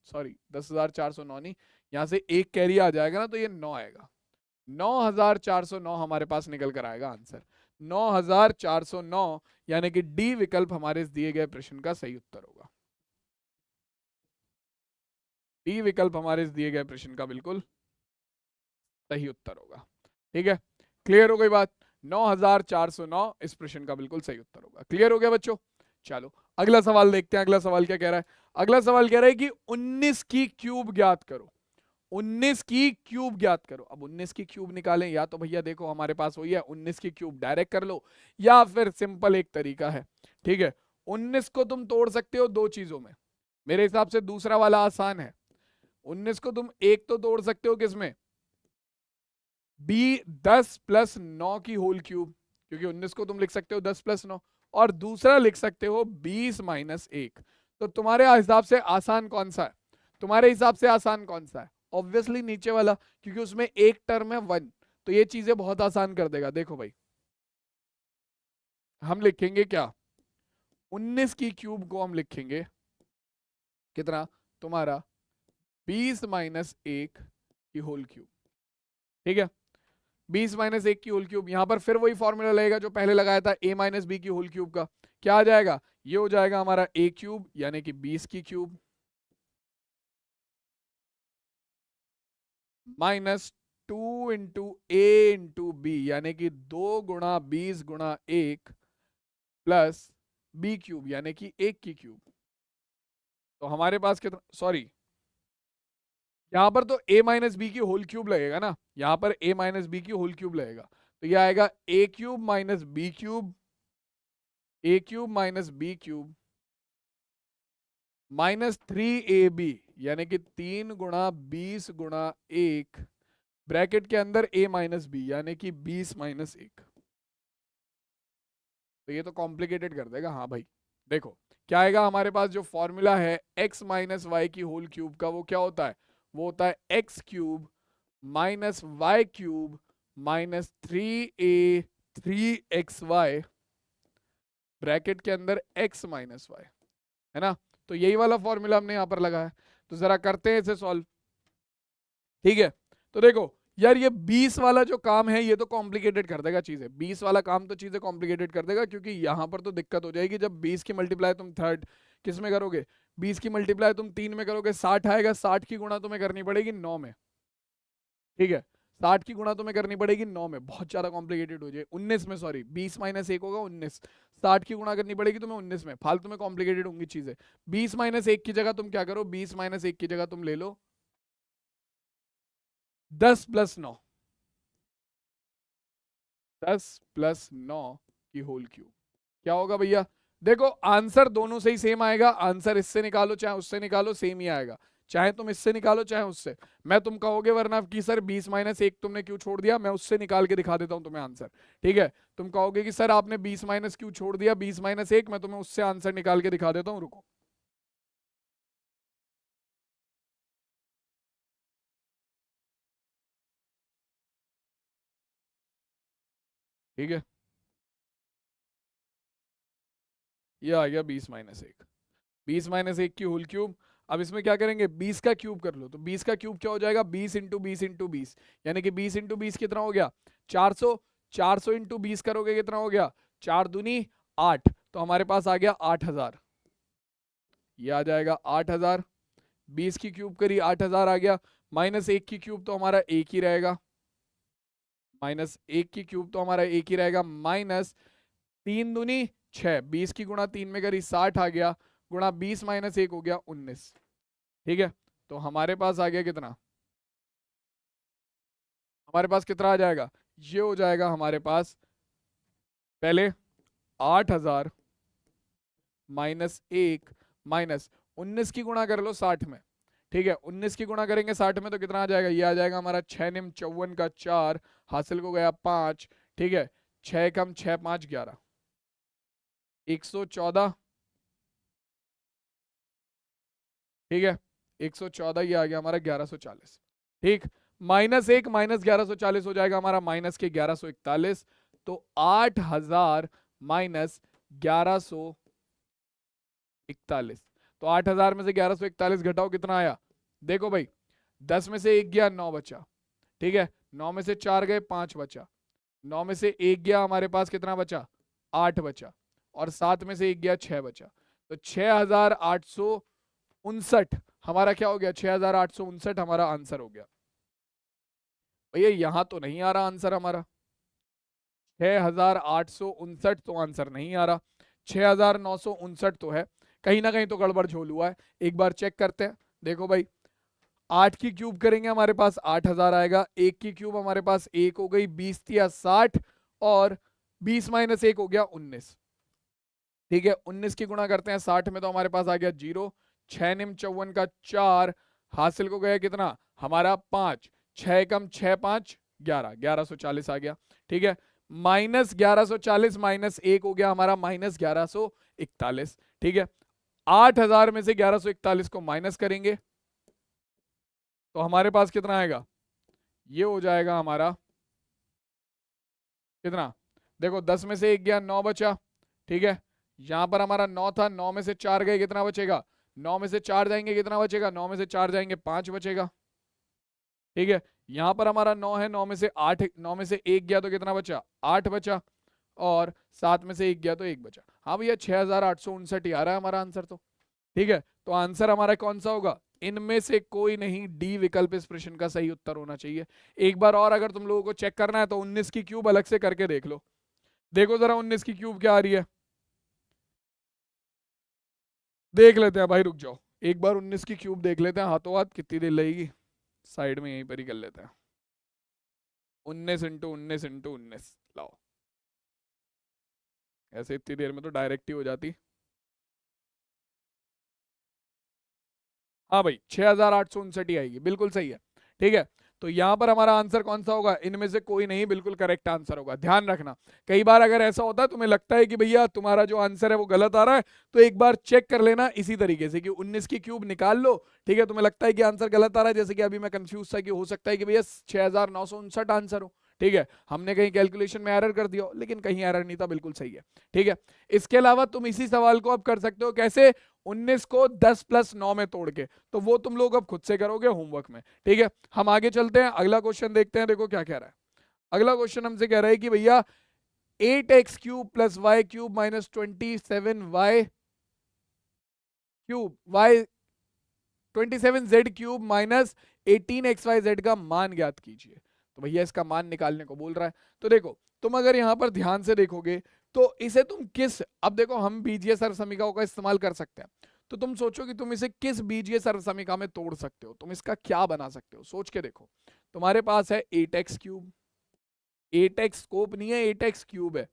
सॉरी 10,409 नहीं, यहां से एक कैरी आ जाएगा ना तो ये 9 आएगा। 9,409 हमारे पास निकल कर आएगा आंसर, 9,409 यानी कि डी विकल्प हमारे इस दिए गए प्रश्न का सही उत्तर होगा। डी विकल्प हमारे इस दिए गए प्रश्न का बिल्कुल सही उत्तर होगा। ठीक है, क्लियर हो गई बात? 9,409 इस प्रश्न का बिल्कुल सही उत्तर होगा। क्लियर हो गया बच्चों? चलो अगला सवाल देखते हैं। अगला सवाल क्या कह रहा है? अगला सवाल कह रहा है कि 19 की क्यूब ज्ञात करो। 19 की क्यूब ज्ञात करो। अब 19 की क्यूब निकालें, या तो भैया देखो हमारे पास वही है 19 की क्यूब डायरेक्ट कर लो, या फिर सिंपल एक तरीका है। ठीक है, 19 को तुम तोड़ सकते हो दो चीजों में, मेरे हिसाब से दूसरा वाला आसान है। 19 को तुम एक तो तोड़ सकते हो किसमें? बी 10 प्लस 9 की होल क्यूब, क्योंकि 19 को तुम लिख सकते हो 10 प्लस 9, और दूसरा लिख सकते हो 20 माइनस 1। तो तुम्हारे हिसाब से आसान कौन सा है? तुम्हारे हिसाब से आसान कौन सा है? ऑब्वियसली नीचे वाला, क्योंकि उसमें एक टर्म है 1, तो ये चीजें बहुत आसान कर देगा। देखो भाई, हम लिखेंगे क्या, 19 की क्यूब को हम लिखेंगे कितना, तुम्हारा 20 माइनस 1 की होल क्यूब। ठीक है, 20 माइनस 1 की होल क्यूब। यहां पर फिर वही फॉर्मूला लगेगा जो पहले लगाया था, a माइनस बी की होल क्यूब का। क्या आ जाएगा, ये हो जाएगा हमारा a क्यूब यानी कि 20 की क्यूब माइनस 2 इंटू ए इंटू बी यानी कि 2 गुणा 20 गुणा 1 प्लस बी क्यूब यानी कि 1 की क्यूब। तो हमारे पास कितना, सॉरी, यहां पर तो a माइनस बी की होल क्यूब लगेगा ना, यहां पर a माइनस बी की होल क्यूब लगेगा, तो ये आएगा a cube minus b cube, a cube minus b cube minus 3ab यानी कि 3 गुणा 20 गुणा 1 ब्रैकेट के अंदर a माइनस बी यानी कि 20 माइनस 1। तो ये तो कॉम्प्लिकेटेड कर देगा। हाँ भाई, देखो क्या आएगा हमारे पास, जो फॉर्मूला है x माइनस वाई की होल क्यूब का, वो क्या होता है, वो होता है x cube minus y cube minus 3a 3xy bracket के अंदर x माइनस वाई, है ना। तो यही वाला फॉर्मूला हमने यहां पर लगाया। तो जरा करते हैं इसे सॉल्व। ठीक है, तो देखो यार, ये 20 वाला जो काम है ये तो कॉम्प्लिकेटेड कर देगा चीजें, 20 वाला काम तो चीजें कॉम्प्लिकेटेड कर देगा, क्योंकि यहां पर तो दिक्कत हो जाएगी। जब 20 की मल्टीप्लाई तुम थर्ड किस में करोगे, 20 की मल्टीप्लाई तुम 3 में करोगे, 60 आएगा, 60 की गुणा तुम्हें करनी पड़ेगी 9 में। ठीक है, 60 की गुणा तुम्हें करनी पड़ेगी 9 में, बहुत ज्यादा कॉम्प्लिकेटेड हो जाए, 19 में, सॉरी 20 माइनस 1 होगा 19, 60 की गुणा करनी पड़ेगी तुम्हें 19 में, फालतू में कॉम्प्लिकेटेड होंगी चीजें। 20 माइनस 1 की जगह तुम क्या करो, 20 माइनस 1 की जगह तुम ले लो 10 प्लस 9, 10 प्लस 9 की होल क्यूब। क्या होगा भैया, देखो आंसर दोनों से ही सेम आएगा, आंसर इससे निकालो चाहे उससे निकालो सेम ही आएगा, चाहे तुम इससे निकालो चाहे उससे। मैं तुम कहोगे वरना कि सर 20 माइनस 1 तुमने क्यों छोड़ दिया, मैं उससे निकाल के दिखा देता हूं तुम्हें आंसर। ठीक है, तुम कहोगे कि सर आपने 20 माइनस क्यों छोड़ दिया, 20 माइनस 1, मैं तुम्हें उससे आंसर निकाल के दिखा देता हूं, रुको। ठीक है, ये आ गया 20 माइनस 1, 20 माइनस 1 की होल क्यूब। अब इसमें क्या करेंगे, 20 का क्यूब कर लो, तो 20 का क्यूब क्या हो जाएगा, 20 इंटू 20 इंटू 20 यानी कि 20 इंटू 20 कितना हो गया 400, 400 इंटू 20 करोगे कितना हो गया, 4 दूनी 8, तो हमारे पास आ गया 8000, ये आ जाएगा 8000। 20 की क्यूब करी 8000 आ गया, माइनस 1 की क्यूब तो हमारा एक ही रहेगा, माइनस 1 की क्यूब तो हमारा एक ही रहेगा, माइनस 3 दूनी 6, 20 की गुणा 3 में करी 60 आ गया, गुणा 20 माइनस 1 हो गया 19। ठीक है, तो हमारे पास आ गया कितना, हमारे पास कितना आ जाएगा, ये हो जाएगा हमारे पास पहले 8000 माइनस 1 माइनस 19 की गुणा कर लो 60 में। ठीक है, 19 की गुणा करेंगे 60 में तो कितना आ जाएगा, ये आ जाएगा हमारा 6 निम 54 का 4, हासिल को गया 5। ठीक है, 6 कम 6 5 11, 114। ठीक है, 114, ये आ गया हमारा 1140। ठीक, माइनस 1 माइनस 1140 हो जाएगा हमारा माइनस के 1141, तो 8000 माइनस 1141, तो 8000 में से 1141 घटाओ कितना आया, देखो भाई 10 में से 1 गया 9 बचा। ठीक है, 9 में से 4 गए 5 बचा, 9 में से 1 गया हमारे पास कितना बचा 8 बचा, और 7 में से 1 गया 6 बचा, तो 6859 हमारा क्या हो गया, 6859 हमारा आंसर हो गया। भैया यहां तो नहीं आ रहा आंसर हमारा, 6859 तो आंसर नहीं आ रहा, 6959 तो है, कहीं ना कहीं तो गड़बड़ झोल हुआ है। एक बार चेक करते हैं, देखो भाई 8 की क्यूब करेंगे हमारे पास 8000 आएगा, 1 की क्यूब हमारे पास 1 हो गई, 20 तिया 60, और 20 माइनस 1 हो गया 19। ठीक है, 19 की गुणा करते हैं 60 में तो हमारे पास आ गया 0, 6 निम 54 का 4, हासिल को गया कितना हमारा 5, 6 कम 6 5 1140 आ गया, ठीक है। माइनस 1140 माइनस 1 हो गया हमारा माइनस 1141, ठीक है। 8000 में से 1141 को माइनस करेंगे तो हमारे पास कितना आएगा, ये हो जाएगा हमारा कितना, देखो 10 में से 1 गया 9 बचा, ठीक है। यहां पर हमारा 9 था, 9 में से 4 गए कितना बचेगा, 9 में से 4 जाएंगे कितना बचेगा, 9 में से 4 जाएंगे 5 बचेगा, ठीक है। यहां पर हमारा 9 है, 9 में से 8, 9 में से 1 गया तो कितना बचा, 8 बचा, और 7 में से 1 गया तो 1 बचा। हाँ भैया 6859 ही आ रहा है हमारा आंसर तो, ठीक है। तो आंसर हमारा कौन सा होगा, इनमें से कोई नहीं, डी विकल्प इस प्रश्न का सही उत्तर होना चाहिए। एक बार और अगर तुम लोगों को चेक करना है तो 19 की क्यूब अलग से करके देख लो, देखो जरा 19 की क्यूब क्या आ रही है, देख लेते हैं भाई, रुक जाओ एक बार 19 की क्यूब देख लेते हैं हाथों हाथ, कितनी देर लगेगी, साइड में यहीं पर ही कर लेते हैं। 19 इंटू 19 इंटू 19 लाओ, ऐसे इतनी देर में तो डायरेक्ट ही हो जाती। हाँ भाई 6859 ही आएगी, बिल्कुल सही है, ठीक है। तो यहाँ पर हमारा आंसर कौन सा होगा, इनमें से कोई नहीं, बिल्कुल करेक्ट आंसर होगा। ध्यान रखना कई बार अगर ऐसा होता है तुम्हें लगता है कि भैया तुम्हारा जो आंसर है वो गलत आ रहा है, तो एक बार चेक कर लेना इसी तरीके से कि 19 की क्यूब निकाल लो, ठीक है। तुम्हें लगता है कि आंसर गलत आ रहा है, जैसे कि अभी मैं कंफ्यूज था कि हो सकता है कि भैया 6959 आंसर हो, ठीक है, हमने कहीं कैलकुलेशन में एरर कर दिया हो, लेकिन कहीं एरर नहीं था, बिल्कुल सही है, ठीक है। इसके अलावा तुम इसी सवाल को अब कर सकते हो कैसे, 19 को 10 प्लस 9 में तोड़ के, तो वो तुम लोग अब खुद से करोगे होमवर्क में, ठीक है। हम आगे चलते हैं, अगला क्वेश्चन देखते हैं, देखो क्या कह रहा है। अगला क्वेश्चन हमसे कह रहा है कि भैया 8x cube plus Y cube minus 27y cube y 27z cube minus 18xyz का मान ज्ञात कीजिए। तो भैया इसका मान निकालने को बोल रहा है। तो देखो तुम अगर यहां पर ध्यान से देखोगे तो इसे तुम किस, अब देखो हम बीजीय सर्वसमीकाओं का इस्तेमाल कर सकते हैं, तो तुम सोचो कि तुम इसे किस बीजीय सर्वसमीका में तोड़ सकते हो, तुम इसका क्या बना सकते हो, सोच के देखो। तुम्हारे पास है 8x क्यूब, 8x स्कोप नहीं है, 8x क्यूब है,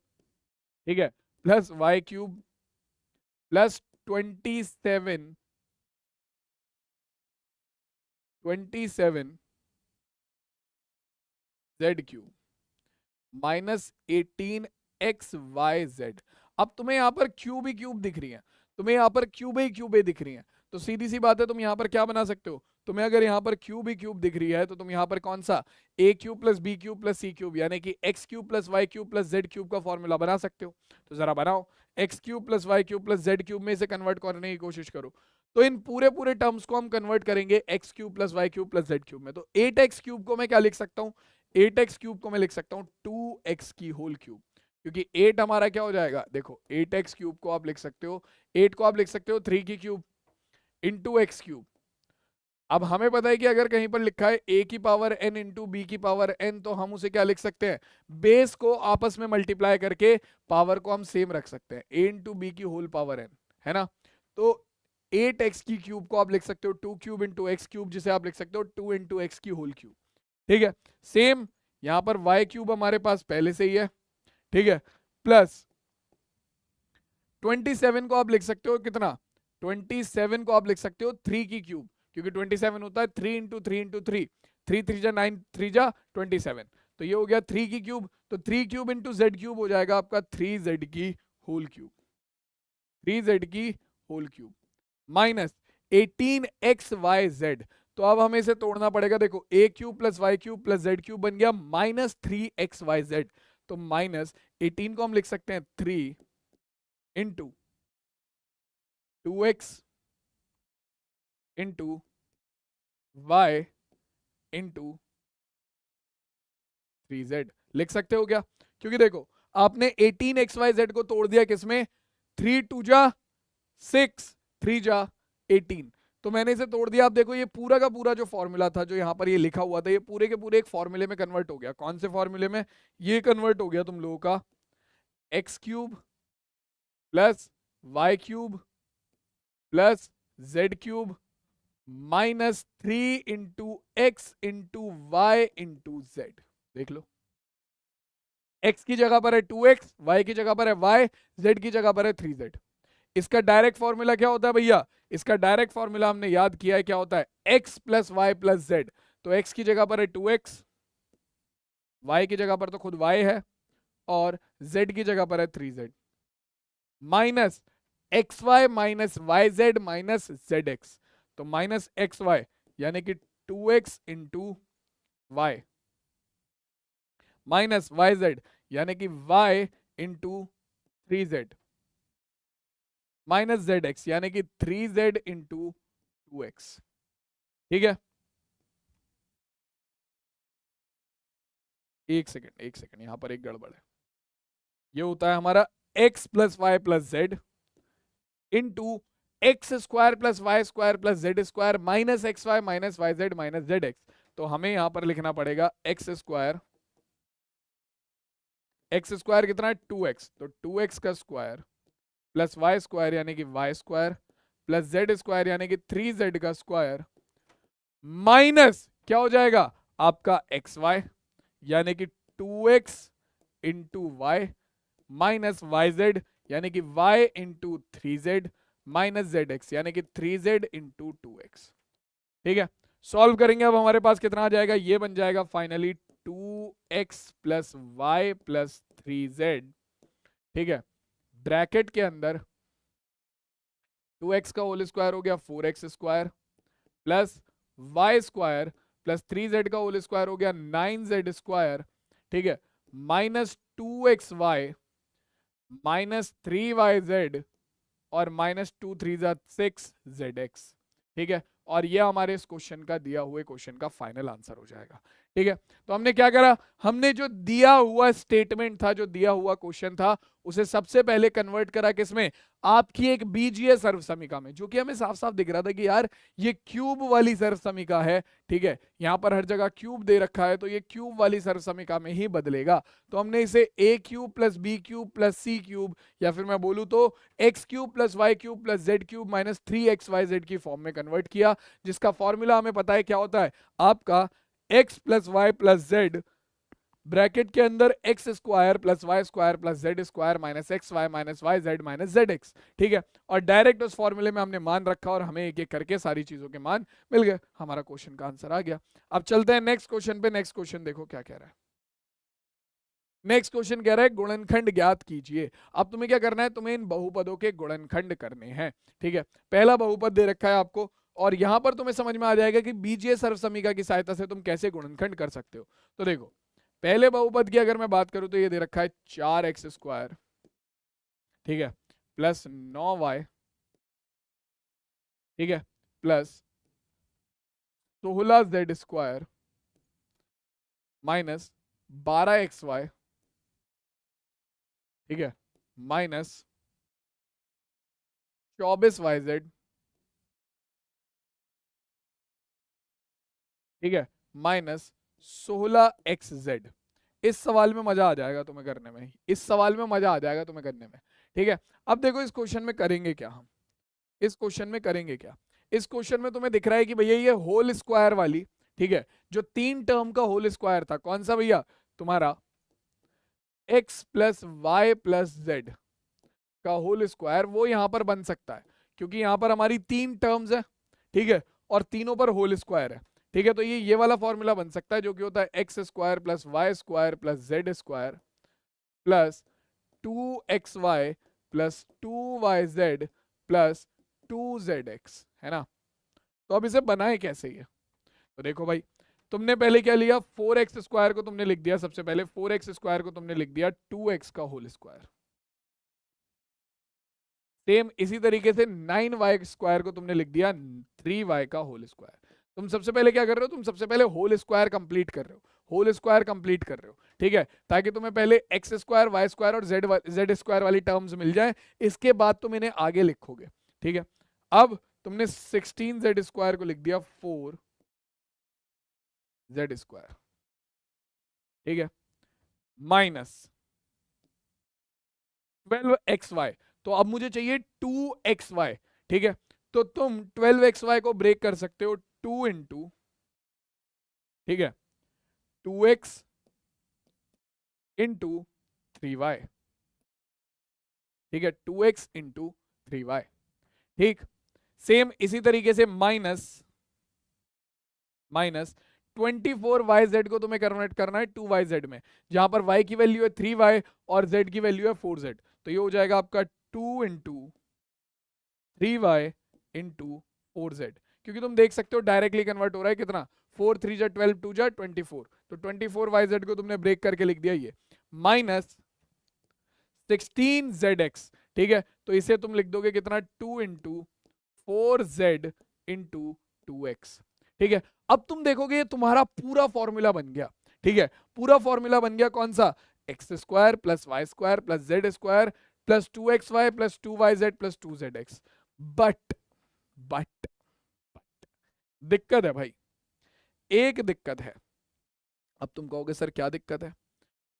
ठीक है, plus Y cube plus 27 z cube minus 18xyz। अब तुम्हें यहाँ पर क्यूब ही क्यूब दिख रही है, तुम्हें यहाँ पर क्यूब ही दिख रही है, तो सीधी सी बात है तुम यहाँ पर क्या बना सकते हो, तुम्हें अगर यहाँ पर क्यूब ही क्यूब दिख रही है तो तुम यहाँ पर कौन सा a cube plus B cube plus C cube यानी कि x cube plus Y cube plus Z cube का फॉर्मूला बना सकते हो। तो जरा बनाओ, x cube plus Y cube plus Z cube में इसे कन्वर्ट करने की कोशिश करो, तो इन पूरे पूरे टर्म्स को हम कन्वर्ट करेंगे x cube plus Y cube plus Z cube में। तो 8x क्यूब को मैं क्या लिख सकता हूँ, 8x क्यूब को मैं लिख सकता हूँ 2x की होल क्यूब, क्योंकि 8 हमारा क्या हो जाएगा, देखो 8x क्यूब को आप लिख सकते हो, 8 को आप लिख सकते हो 3 की क्यूब इंटू एक्स क्यूब। अब हमें पता है कि अगर कहीं पर लिखा है a की पावर n इंटू बी की पावर n, तो हम उसे क्या लिख सकते हैं, बेस को आपस में मल्टीप्लाई करके पावर को हम सेम रख सकते हैं, a इंटू बी की होल पावर n, है ना। तो 8x की क्यूब को आप लिख सकते हो 2 क्यूब इंटू एक्स क्यूब, जिसे आप लिख सकते हो 2 इंटू एक्स की होल क्यूब, ठीक है। सेम यहां पर y क्यूब हमारे पास पहले से ही है, ठीक है, प्लस 27 को आप लिख सकते हो कितना, 27 को आप लिख सकते हो 3 की क्यूब, क्योंकि 27 होता है 3 इंटू 3 इंटू 3, 3 3 जा 9, 3 जा 27, तो ये हो गया 3 की क्यूब, तो 3 क्यूब इंटू जेड क्यूब हो जाएगा आपका 3z की होल क्यूब, 3z की होल क्यूब माइनस 18xyz। तो अब हमें इसे तोड़ना पड़ेगा, देखो a cube plus Y cube plus Z cube बन गया माइनस 3xyz, तो माइनस 18 को हम लिख सकते हैं 3 into 2x into y into 3z लिख सकते हो क्या, क्योंकि देखो आपने 18xyz को तोड़ दिया किसमें, 3 2 जा 6, 3 जा 18, तो मैंने इसे तोड़ दिया। आप देखो ये पूरा का पूरा जो फॉर्मूला था जो यहाँ पर ये लिखा हुआ था, ये पूरे के पूरे एक फॉर्मूले में कन्वर्ट हो गया। कौन से फॉर्मूले में, ये कन्वर्ट हो गया तुम लोगों का x cube plus Y cube plus Z cube minus 3 into x into y into z. देख लो x की जगह पर है 2x, y की जगह पर है y, z की जगह पर है 3z। इसका डायरेक्ट फॉर्मूला क्या होता है भैया, इसका डायरेक्ट फॉर्मूला हमने याद किया है, क्या होता है x plus Y plus z. तो x की जगह पर है 2x y की जगह पर तो खुद y है और z की जगह पर है 3z minus x Y minus Y Z minus Z x, तो माइनस एक्स वाई यानी कि 2x into y minus Y z यानी कि y into 3z minus Z x यानी कि 3z इंटू 2x। ठीक है, एक सेकेंड यहां पर एक गड़बड़ है। ये होता है हमारा x plus Y plus z into x square plus Y square plus Z square minus x Y minus Y Z minus Z x. तो हमें यहां पर लिखना पड़ेगा एक्स स्क्वायर कितना है 2x, तो 2x का स्क्वायर प्लस वाई स्क्वायर यानी कि y square plus Z square यानी कि 3z का स्क्वायर माइनस क्या हो जाएगा आपका एक्स वाई यानी कि 2x into y minus Y z यानी कि y into 3z minus Z x यानी कि 3z इंटू 2x। ठीक है, सॉल्व करेंगे अब हमारे पास कितना आ जाएगा, ये बन जाएगा finally 2x plus Y plus 3z। ठीक है, ब्रैकेट के अंदर 2x का होल स्क्वायर हो गया 4x square plus Y square plus 3z का होल स्क्वायर हो गया 9z स्क्वायर। ठीक है, माइनस 2xy माइनस 3yz और माइनस 2 3 6zx। ठीक है, और ये हमारे इस क्वेश्चन का दिया हुए क्वेश्चन का फाइनल आंसर हो जाएगा। ठीक है, तो हमने क्या करा, हमने जो दिया हुआ स्टेटमेंट था, जो दिया हुआ क्वेश्चन था, उसे सबसे पहले कन्वर्ट करा किसमें, आपकी एक बीजीय सर्व समीका में, जो कि हमें साफ साफ दिख रहा था कि यार ये क्यूब वाली सर्व समीका है। ठीक है, यहां पर हर जगह क्यूब दे रखा है तो ये क्यूब वाली सर्व समीका में ही बदलेगा। तो हमने इसे A cube plus B cube plus C cube या फिर मैं बोलूं तो x cube plus Y cube plus Z cube minus 3xyz की फॉर्म में कन्वर्ट किया, जिसका फॉर्मूला हमें पता है क्या होता है, आपका x plus Y plus Z bracket के अंदर x square plus Y square plus Z square minus x Y minus Y Z minus Z x. ठीक है, और डायरेक्ट उस फॉर्मूले में हमने मान रखा और हमें एक एक करके सारी चीजों के मान मिल गए, हमारा क्वेश्चन का आंसर आ गया। अब चलते हैं नेक्स्ट क्वेश्चन पे। नेक्स्ट क्वेश्चन देखो क्या कह रहा है। नेक्स्ट क्वेश्चन कह रहा है गुणनखंड ज्ञात कीजिए। अब तुम्हें क्या करना है, तुम्हें इन बहुपदों के गुणनखंड करने हैं। ठीक है, पहला बहुपद दे रखा है आपको और यहां पर तुम्हें समझ में आ जाएगा कि बीजीय सर्व समीका की सहायता से तुम कैसे गुणनखंड कर सकते हो। तो देखो, पहले बहुपद की अगर मैं बात करूं तो ये दे रखा है 4x स्क्वायर, ठीक है, प्लस 9y, ठीक है, plus 16z square minus 12xy, ठीक है, माइनस 24yz, ठीक है, माइनस 16xz। इस सवाल में मजा आ जाएगा तुम्हें करने में, इस सवाल में मजा आ जाएगा तुम्हें करने में। ठीक है, अब देखो इस क्वेश्चन में करेंगे क्या हम, इस क्वेश्चन में करेंगे क्या, इस क्वेश्चन में तुम्हें दिख रहा है कि भैया ये होल स्क्वायर वाली, ठीक है, जो 3 टर्म का होल स्क्वायर था, कौन सा भैया, तुम्हारा x plus Y plus z का होल स्क्वायर, वो यहां पर बन सकता है क्योंकि यहां पर हमारी 3 टर्म्स है। ठीक है, और तीनों पर होल स्क्वायर है। ठीक है, तो ये वाला फॉर्मूला बन सकता है जो कि होता है x square plus Y square plus Z square plus 2xy plus 2yz plus 2zx, है ना। तो अब इसे बनाए कैसे ये, तो देखो भाई, तुमने पहले क्या लिया, 4x स्क्वायर को तुमने लिख दिया, सबसे पहले 4x स्क्वायर को तुमने लिख दिया 2x का होल स्क्वायर। सेम इसी तरीके से 9y स्क्वायर को तुमने लिख दिया 3y का होल स्क्वायर। तुम सबसे पहले क्या कर रहे हो, तुम सबसे पहले होल स्क्वायर कंप्लीट कर रहे हो, होल स्क्वायर कंप्लीट कर रहे हो। ठीक है, ताकि तुम्हें पहले एक्स स्क्वायर वाई स्क्वायर और जेड स्क्वायर वाली टर्म्स मिल जाए, इसके बाद तुम इन्हें आगे लिखोगे। ठीक है, अब तुमने 16z स्क्वायर को लिख दिया 4z स्क्वायर, ठीक है, माइनस 12xy, तो अब मुझे चाहिए 2xy। ठीक है, तो तुम 12xy को ब्रेक कर सकते हो 2 इंटू, ठीक है, 2x इंटू 3y, ठीक है, 2x इंटू 3y। ठीक, सेम इसी तरीके से माइनस 12 24yz को तुम्हें कन्वर्ट करना है 2yz में, जहां पर y की वैल्यू है 3y और z की वैल्यू है 4z। तो ये हो जाएगा आपका 2 इंटू 3y इंटू 4z, क्योंकि तुम देख सकते हो डायरेक्टली कन्वर्ट हो रहा है कितना, 4 3 जा 12 2 जा 24, तो 24yz को तुमने ब्रेक करके लिख दिया ये माइनस 16zx। ठीक है, तो इसे तुम लिख दोगे कितना, 2 इंटू 4z इंटू 2x। ठीक है, अब तुम देखोगे ये तुम्हारा पूरा फॉर्मूला बन गया। ठीक है, पूरा फॉर्मूला बन गया कौन सा, x square plus Y square plus Z square plus 2xy plus 2yz plus 2zx। But दिक्कत है भाई, एक दिक्कत है। अब तुम कहोगे सर क्या दिक्कत है,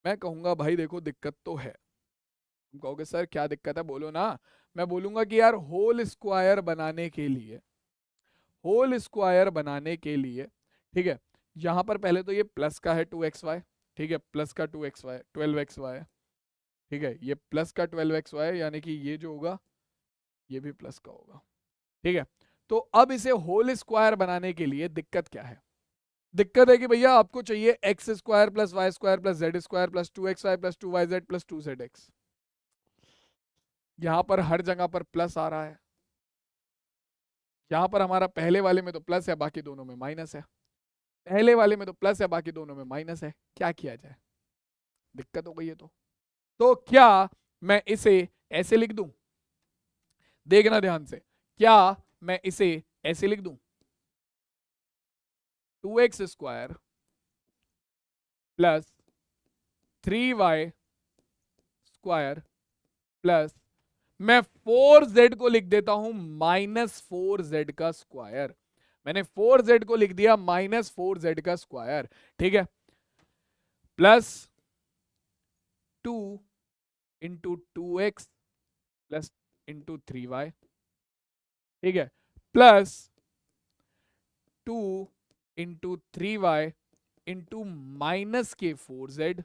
मैं कहूंगा भाई देखो दिक्कत तो है। तुम कहोगे सर क्या दिक्कत है, बोलो ना। मैं बोलूंगा कि यार होल स्क्वायर बनाने के लिए, ठीक है, यहां पर पहले तो ये प्लस का है 2xy, ठीक है, प्लस का 2xy 12xy, ठीक है, ये प्लस का 12xy यानी कि ये जो होगा ये भी प्लस का होगा। ठीक है, तो अब इसे होल स्क्वायर बनाने के लिए दिक्कत क्या है, दिक्कत है कि भैया आपको चाहिए x square plus Y square plus Z square plus 2xy plus 2yz plus 2zx। यहां पर हर जगह पर प्लस आ रहा है, यहां पर हमारा पहले वाले में तो प्लस है बाकी दोनों में माइनस है, पहले वाले में तो प्लस है बाकी दोनों में माइनस है, क्या किया जाए, दिक्कत हो गई है। तो क्या मैं इसे ऐसे लिख दूं, देखना ध्यान से, क्या मैं इसे ऐसे लिख दूं, 2x square plus 3y square plus, मैं 4z को लिख देता हूं माइनस 4z का स्क्वायर, मैंने 4z को लिख दिया माइनस 4z का स्क्वायर। ठीक है, plus 2 into 2x plus into 3y, ठीक है, plus 2 into 3y into minus के 4z,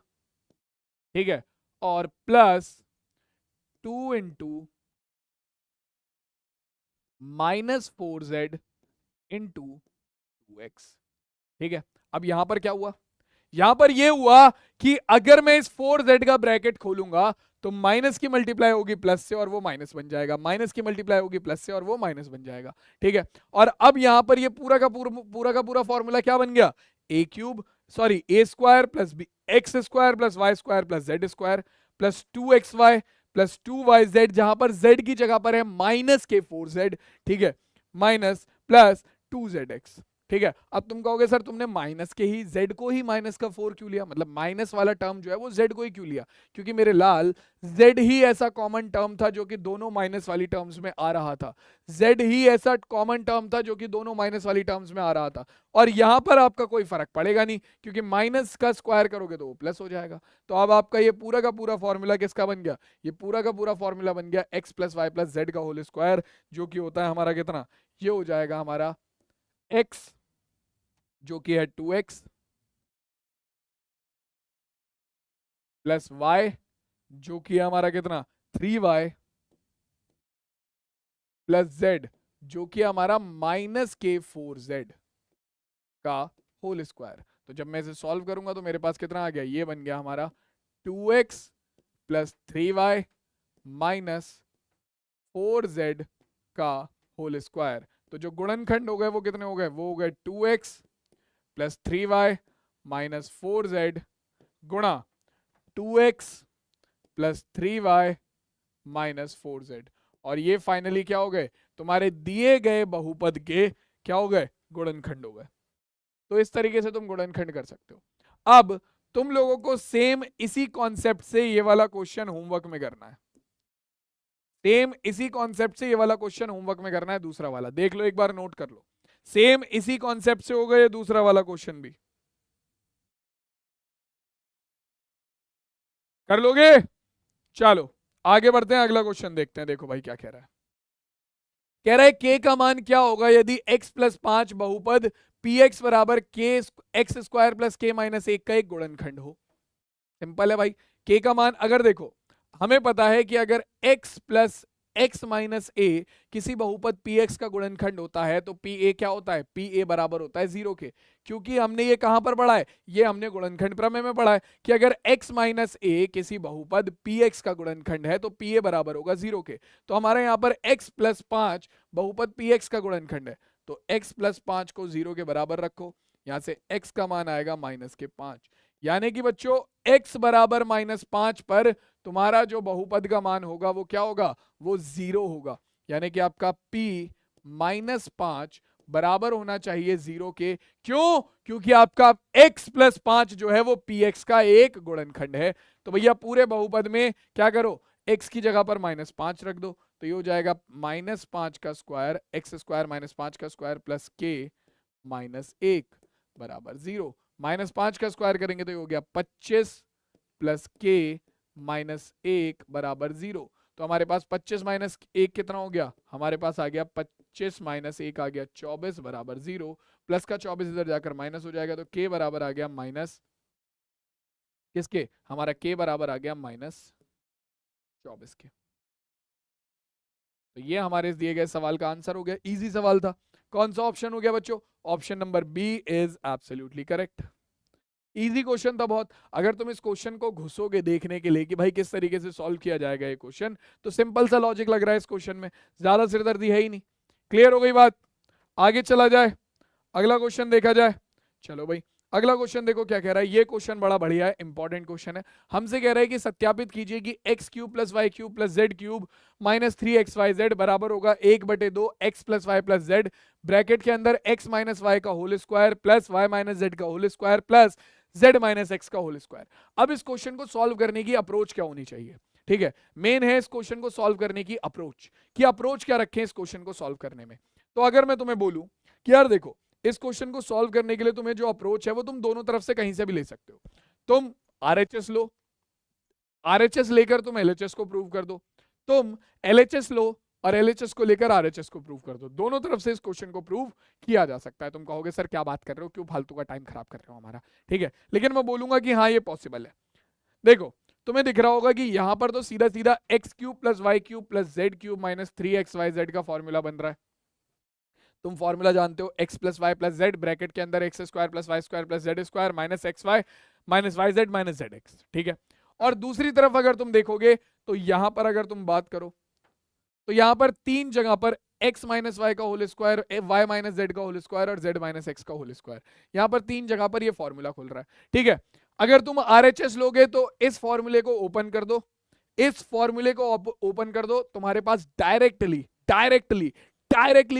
ठीक है, और plus 2 into minus 4z into 2x। ठीक है, अब यहां पर क्या हुआ, यहां पर यह हुआ कि अगर मैं इस 4z का ब्रैकेट खोलूंगा तो माइनस की मल्टीप्लाई होगी प्लस से और वो माइनस बन जाएगा, माइनस की मल्टीप्लाई होगी प्लस से और वो माइनस बन जाएगा। ठीक है, और अब यहां पर ये पूरा का पूरा फॉर्मूला क्या बन गया, A cube sorry A square plus B X square plus Y square plus Z square plus 2xy plus 2yz, जहां पर z की जगह पर है माइनस के 4z, ठीक है, माइनस प्लस 2zx। ठीक है, अब तुम कहोगे सर तुमने माइनस के ही z को ही माइनस का 4 क्यों लिया, मतलब माइनस वाला टर्म जो है वो z को ही क्यों लिया, क्योंकि मेरे लाल z ही ऐसा कॉमन टर्म था जो कि दोनों माइनस वाली टर्म्स में आ रहा था, z ही ऐसा कॉमन टर्म था जो कि दोनों माइनस वाली टर्म्स में आ रहा था, और यहां पर आपका कोई फर्क पड़ेगा नहीं क्योंकि माइनस का स्क्वायर करोगे तो वो प्लस हो जाएगा। तो अब आपका ये पूरा का पूरा फॉर्मूला किसका बन गया, ये पूरा का पूरा फॉर्मूला बन गया x plus Y plus z का होल स्क्वायर, जो कि होता है हमारा कितना, ये हो जाएगा हमारा x जो कि है 2x प्लस y जो कि है हमारा कितना 3y प्लस z जो कि हमारा माइनस के 4z का होल स्क्वायर। तो जब मैं इसे सॉल्व करूंगा तो मेरे पास कितना आ गया, ये बन गया हमारा 2x plus 3y minus 4z का होल स्क्वायर। तो जो गुणनखंड हो गए वो कितने हो गए, वो हो गए 2x plus 3y minus 4z गुणा 2x plus 3y minus 4z, और ये फाइनली क्या हो गए, तुम्हारे दिए गए बहुपद के क्या हो गए, गुणनखंड हो गए। तो इस तरीके से तुम गुणनखंड कर सकते हो। अब तुम लोगों को सेम इसी कॉन्सेप्ट से ये वाला क्वेश्चन होमवर्क में करना है, सेम इसी कॉन्सेप्ट से ये वाला क्वेश्चन होमवर्क में करना है, दूसरा वाला देख लो एक बार, नोट कर लो, सेम इसी कॉन्सेप्ट से हो गए दूसरा वाला क्वेश्चन भी कर लोगे। चलो आगे बढ़ते हैं, अगला क्वेश्चन देखते हैं। देखो भाई क्या कह रहा है, कह रहा है k का मान क्या होगा यदि x प्लस 5 बहुपद px बराबर k x square plus k minus 1 का एक गुणनखंड हो। सिंपल है भाई, k का मान अगर देखो हमें पता है कि अगर x प्लस x माइनस ए किसी बहुपद px का गुणनखंड होता है तो pa क्या होता है, pa बराबर होता है 0 के। क्योंकि हमने ये कहां पर पढ़ा है, ये हमने गुणनखंड प्रमेय में पढ़ा है कि अगर x माइनस ए किसी बहुपद px का गुणनखंड है तो pa बराबर होगा 0 के। तो हमारे यहाँ पर x प्लस 5 बहुपद px का गुणनखंड है, तो x प्लस 5 को 0 के बराबर रखो, यहां से x का मान आएगा माइनस के 5, यानी कि बच्चों x बराबर -5 पर तुम्हारा जो बहुपद का मान होगा वो क्या होगा, वो 0 होगा। यानी कि आपका p -5 बराबर होना चाहिए 0 के। क्यों? क्योंकि आपका x प्लस 5 जो है वो px का एक गुणनखंड है। तो भैया पूरे बहुपद में क्या करो, x की जगह पर -5 रख दो, तो ये हो जाएगा -5 का स्क्वायर x स्क्वायर -5 का स्क्वायर प्लस k -1 बराबर 0। -5 का स्क्वायर करेंगे तो ये हो गया 25 प्लस k -1 बराबर 0। तो हमारे पास 25 माइनस 1 कितना हो गया, हमारे पास आ गया 25 माइनस 1 आ गया 24 बराबर 0। प्लस का 24 इधर जाकर माइनस हो जाएगा, तो k बराबर आ गया माइनस किसके, हमारा k बराबर आ गया -24 के। तो ये हमारे इस दिए गए सवाल का आंसर हो गया। इजी सवाल था। कौन सा ऑप्शन हो गया बच्चों, option number b is absolutely correct. Easy question था बहुत। अगर तुम इस क्वेश्चन को घुसोगे देखने के लिए कि भाई किस तरीके से सॉल्व किया जाएगा ये क्वेश्चन, तो सिंपल सा लॉजिक लग रहा है इस क्वेश्चन में, ज्यादा सिरदर्दी है ही नहीं। क्लियर हो गई बात, आगे चला जाए, अगला क्वेश्चन देखा जाए। चलो भाई अगला क्वेश्चन देखो क्या कह रहा है। ये क्वेश्चन बड़ा बढ़िया है, इंपॉर्टेंट क्वेश्चन है। हमसे कह रहा है कि सत्यापित कीजिए कि x cube plus Y cube plus Z cube minus 3xyz बराबर होगा 1/2 x plus Y plus Z, bracket के अंदर x माइनस वाई का whole square plus Y minus Z का whole square plus z minus x का whole square. अब इस question को सॉल्व करने की अप्रोच क्या होनी चाहिए, ठीक है, मेन है इस क्वेश्चन को सॉल्व करने की अप्रोच, कि अप्रोच क्या रखें इस क्वेश्चन को सॉल्व करने में। तो अगर मैं तुम्हें बोलूं कि यार देखो इस क्वेश्चन को सॉल्व करने के लिए तुम्हें जो अप्रोच है वो तुम दोनों तरफ से कहीं से भी ले सकते हो। तुम आरएचएस लो, आरएचएस लेकर तुम एलएचएस को प्रूव कर दो, तुम एलएचएस लो और एलएचएस को लेकर आरएचएस को प्रूव कर दो। दोनों तरफ से इस क्वेश्चन को प्रूव किया जा सकता है। तुम कहोगे सर क्या बात कर रहे हो, क्यों फालतू का टाइम खराब कर रहे हो हमारा, ठीक है, लेकिन मैं बोलूंगा कि हाँ ये पॉसिबल है। देखो तुम्हें दिख रहा होगा कि यहां पर तो सीधा सीधा x cube plus Y cube plus Z cube minus 3xyz का फॉर्मूला बन रहा है। तुम फॉर्मूला जानते हो x plus Y plus Z, bracket के अंदर x square plus Y square plus Z square minus x Y minus Y Z minus Z x, ठीक है। और दूसरी तरफ अगर तुम देखोगे तो यहां पर अगर तुम बात करो तो यहां पर तीन जगह पर x माइनस वाई का whole square, y minus Z का होल स्क्वायर और z माइनस एक्स का होल स्क्वायर, यहां पर तीन जगह पर ये फॉर्मूला खुल रहा है, ठीक है। अगर तुम आरएचएस लोगे तो इस फॉर्मूले को ओपन कर दो, इस फॉर्मूले को ओपन कर दो, तुम्हारे पास डायरेक्टली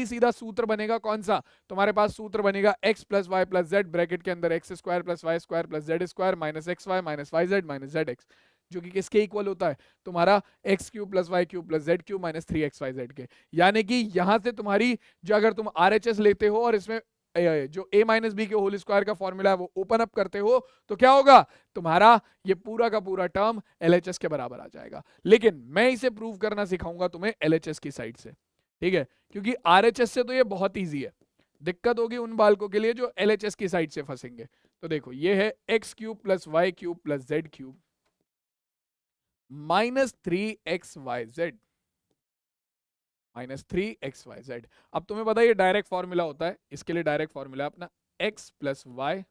सीधा सूत्र बनेगा। कौन सा, तुम्हारे पास सूत्र बनेगा x plus Y plus Z, bracket के अंदर x square plus Y square plus Z square minus x Y minus Y Z minus Z x, जो कि किसके इक्वल होता है, तुम्हारा x cube plus Y cube plus Z cube minus 3xyz के। यानी कि यहां से तुम्हारी जो अगर तुम आरएचएस लेते हो और इसमें जो a माइनस बी के होल स्क्वायर का फॉर्मूला है वो ओपन अप करते हो तो क्या होगा, तुम्हारा ये पूरा का पूरा टर्म एलएचएस के बराबर आ जाएगा। लेकिन मैं इसे प्रूव करना सिखाऊंगा तुम्हें एलएचएस की साइड से, ठीक है, क्योंकि आरएचएस से तो ये बहुत ईजी है। दिक्कत होगी उन बालकों के लिए जो एलएचएस की साइड से फंसेंगे। तो देखो ये है x cube plus Y cube plus Z cube minus 3xyz minus 3xyz। अब तुम्हें पता है ये डायरेक्ट फॉर्मूला होता है, इसके लिए डायरेक्ट फॉर्मूला अपना x plus Y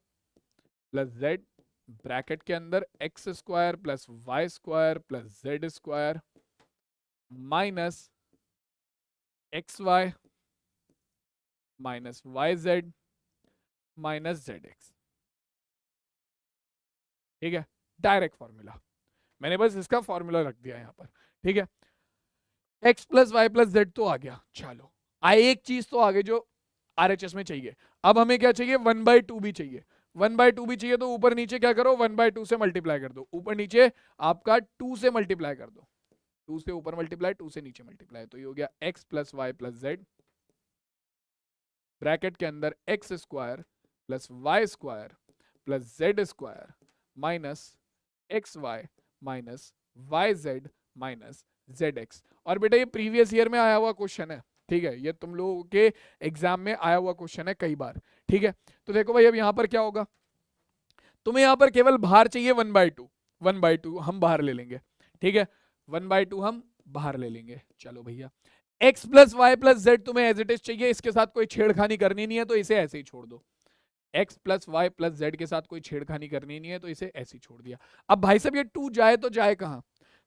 plus Z, bracket के अंदर x square plus Y square plus Z square minus x Y minus Y Z minus Z x, ठीक है, डायरेक्ट फॉर्मूला। मैंने बस इसका फॉर्मूला रख दिया यहाँ पर, ठीक है। x plus Y plus z तो आ गया, चलो एक चीज तो आगे जो आरएचएस में चाहिए। अब हमें क्या चाहिए, 1/2 भी चाहिए। 1/2 भी चाहिए तो ऊपर नीचे क्या करो, 1/2 से मल्टीप्लाई कर दो, ऊपर नीचे आपका 2 से मल्टीप्लाई कर दो, 2 से ऊपर मल्टीप्लाई 2 से नीचे मल्टीप्लाई, तो ये हो गया x plus Y plus Z, bracket के अंदर x square plus Y square plus Z square minus x Y minus Y Z minus Z x. और बेटा ये प्रीवियस ईयर में आया हुआ क्वेश्चन है, ठीक है, ये तुम लोगों के एग्जाम में आया हुआ क्वेश्चन है कई बार, ठीक है। तो देखो भाई अब यहां पर क्या होगा, तुम्हें यहां पर केवल बाहर चाहिए 1/2 हम बाहर ले लेंगे, ठीक है, 1/2 हम बाहर ले लेंगे। चलो भैया, x plus Y plus z तुम्हें एज इट इज चाहिए, इसके साथ कोई छेड़खानी करनी नहीं है तो इसे ऐसे ही छोड़ दो। x plus Y plus z के साथ कोई छेड़खानी करनी नहीं है तो इसे ऐसे ही छोड़ दिया। अब भाई साहब ये 2 जाए तो जाए कहाँ,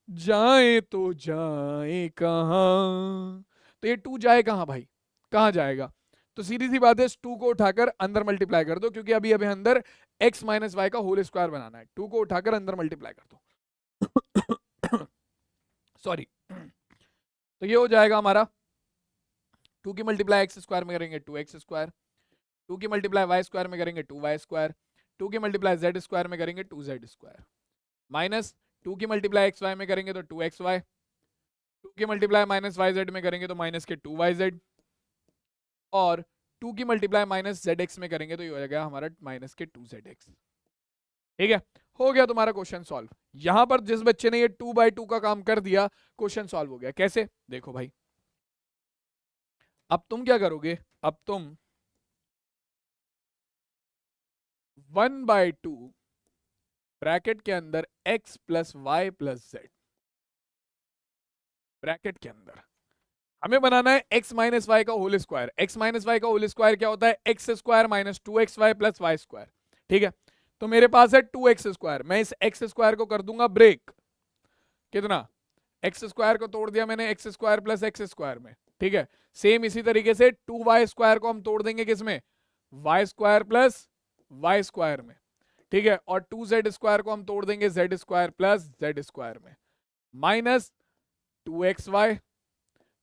जाए तो जाए कहाँ, तो ये 2 जाए कहाँ भाई, कहाँ जाएगा, तो सीधी सी बात है, इस 2 को उठाकर अंदर मल्टीप्लाई कर दो, क्योंकि अभी अभी अंदर x माइनस वाई का होल स्क्वायर बनाना है, 2 को उठाकर अंदर मल्टीप्लाई कर दो। सॉरी, तो ये हो जाएगा हमारा 2 की मल्टीप्लाई एक्स स्क्वायर में करेंगे 2x स्क्वायर, 2 की मल्टीप्लाई वाई स्क्वायर में करेंगे 2y स्क्वायर, 2 की मल्टीप्लाई जेड स्क्वायर में करेंगे 2z स्क्वायर, माइनस 2 की मल्टीप्लाई एक्स वाई में करेंगे तो 2xy, 2 की मल्टीप्लाई माइनस वाई जेड में करेंगे तो माइनस के 2yz, और 2 की मल्टीप्लाई माइनस zx में करेंगे तो ये हो जाएगा हमारा माइनस के 2zx। ठीक है, हो गया तुम्हारा क्वेश्चन सॉल्व। यहां पर जिस बच्चे ने ये 2/2 का काम कर दिया, क्वेश्चन सॉल्व हो गया। कैसे, देखो भाई, अब तुम क्या करोगे, अब तुम 1/2 ब्रैकेट के अंदर x plus Y plus Z, bracket के अंदर हमें बनाना है x माइनस वाई का whole square. x minus Y का होल स्क्वायर क्या होता है, x square minus 2xy plus Y square. ठीक है, तो मेरे पास है 2x स्क्वायर, मैं इस x स्क्वायर को कर दूंगा ब्रेक, कितना, एक्स स्क्वायर को तोड़ दिया मैंने x square plus x square में। ठीक है, सेम इसी तरीके से 2y स्क्वायर को हम तोड़ देंगे किसमें, y square plus Y square में। ठीक है, और 2z स्क्वायर को हम तोड़ देंगे z square plus z square में, minus 2xy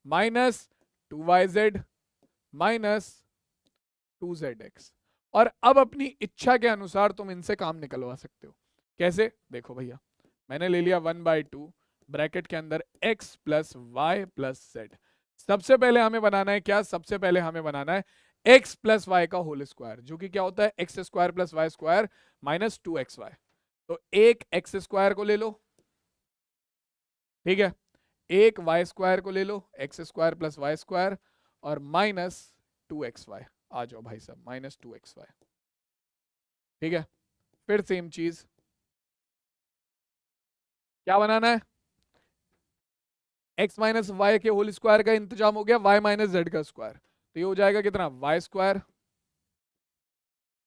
minus 2yz minus 2zx। और अब अपनी इच्छा के अनुसार तुम इनसे काम निकलवा सकते हो। कैसे, देखो भैया, मैंने ले लिया 1/2 ब्रैकेट के अंदर x plus Y plus z. सबसे पहले हमें बनाना है क्या, सबसे पहले हमें बनाना है x प्लस वाई का होल स्क्वायर, जो कि क्या होता है x square plus Y square minus 2xy। तो एक एक्स स्क्वायर को ले लो, ठीक है, एक वाई स्क्वायर को ले लो, X square plus Y square, और माइनस 2xy। आ जाओ भाई साहब, माइनस 2xy। ठीक है, फिर सेम चीज क्या बनाना है, x माइनस वाई के होल स्क्वायर का इंतजाम हो गया, y माइनस जेड का स्क्वायर, तो ये हो जाएगा कितना, y स्क्वायर,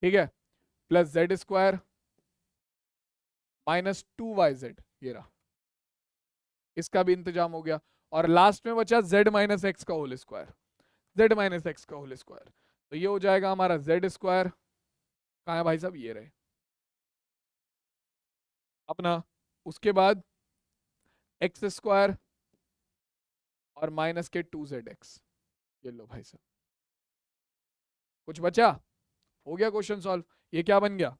ठीक है, plus Z square minus 2yz, ये रहा, इसका भी इंतजाम हो गया। और लास्ट में बचा z माइनस एक्स का whole square, z minus x का होल स्क्वायर, तो ये हो जाएगा हमारा z स्क्वायर, कहाँ है भाई साहब, ये रहे अपना, उसके बाद एक्स स्क्वायर और माइनस के 2zx। ये लो भाई साहब, कुछ बचा, हो गया क्वेश्चन सॉल्व। ये क्या बन गया,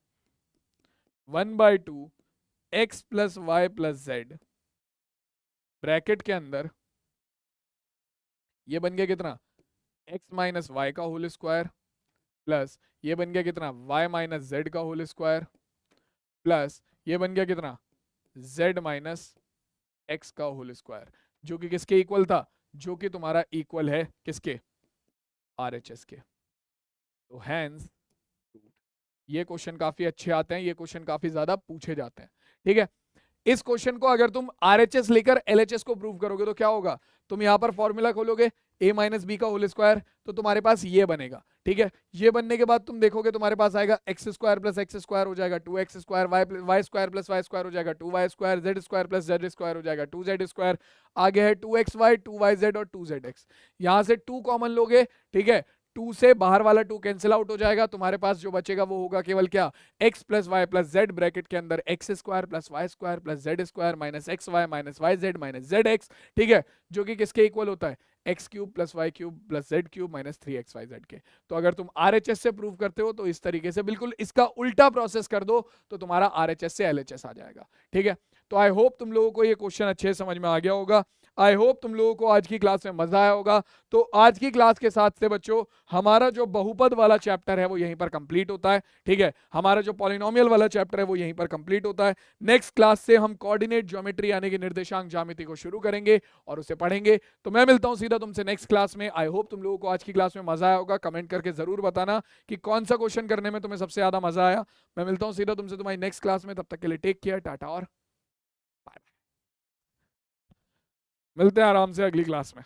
1/2 x plus Y plus Z bracket के अंदर, ये बन गया कितना, x माइनस वाई का होल स्क्वायर, प्लस ये बन गया कितना, y माइनस जेड का होल स्क्वायर, प्लस ये बन गया कितना, z माइनस एक्स का होल स्क्वायर, जो कि किसके इक्वल था, जो कि तुम्हारा इक्वल है किसके, RHS के। तो हैंस ये क्वेश्चन काफी अच्छे आते हैं, ये क्वेश्चन काफी ज्यादा पूछे जाते हैं। ठीक है, इस क्वेश्चन को अगर तुम RHS लेकर LHS को प्रूव करोगे तो क्या होगा, तुम यहां पर फॉर्मूला खोलोगे a माइनस बी का होल स्क्वायर, तो तुम्हारे पास ये बनेगा। ठीक है, ये बनने के बाद तुम देखोगे तुम्हारे पास आएगा x square plus x square हो जाएगा 2x square, y square plus Y square हो जाएगा 2y square, z square plus Z square हो जाएगा 2z स्क्वायर, आगे है 2xy 2yz और 2zx। यहां से 2 कॉमन लोगे, ठीक है, 2 से बाहर वाला 2 कैंसिल आउट हो जाएगा, तुम्हारे पास जो बचेगा वो होगा केवल क्या, x plus Y plus Z bracket के अंदर x square plus Y square plus Z square minus x Y minus Y Z minus Z x. ठीक है, जो कि किसके इक्वल होता है, x cube plus Y cube plus Z cube minus 3xyz के। तो अगर तुम RHS से प्रूव करते हो तो इस तरीके से बिल्कुल इसका उल्टा प्रोसेस कर दो, तो तुम्हारा RHS से LHS आ जाएगा। ठीक है, तो आई होप तुम लोगों को ये क्वेश्चन अच्छे से समझ में आ गया होगा। आई होप तुम लोगों को आज की क्लास में मजा आया होगा। तो आज की क्लास के साथ से बच्चों हमारा जो बहुपद वाला चैप्टर है वो यहीं पर कंप्लीट होता है। ठीक है, हमारा जो पॉलिनोमियल वाला चैप्टर है वो यहीं पर कंप्लीट होता है। नेक्स्ट क्लास से हम कोऑर्डिनेट ज्योमेट्री यानी कि निर्देशांक ज्यामिति को शुरू करेंगे और उसे पढ़ेंगे। तो मैं मिलता हूं सीधा तुमसे नेक्स्ट क्लास में। आई होप तुम लोगों को आज की क्लास में मजा आया होगा। कमेंट करके जरूर बताना कि कौन सा क्वेश्चन करने में तुम्हें सबसे ज्यादा मजा आया। मैं मिलता हूं सीधा तुमसे तुम्हारी नेक्स्ट क्लास में, तब तक के लिए टेक केयर, टाटा और मिलते हैं आराम से अगली क्लास में।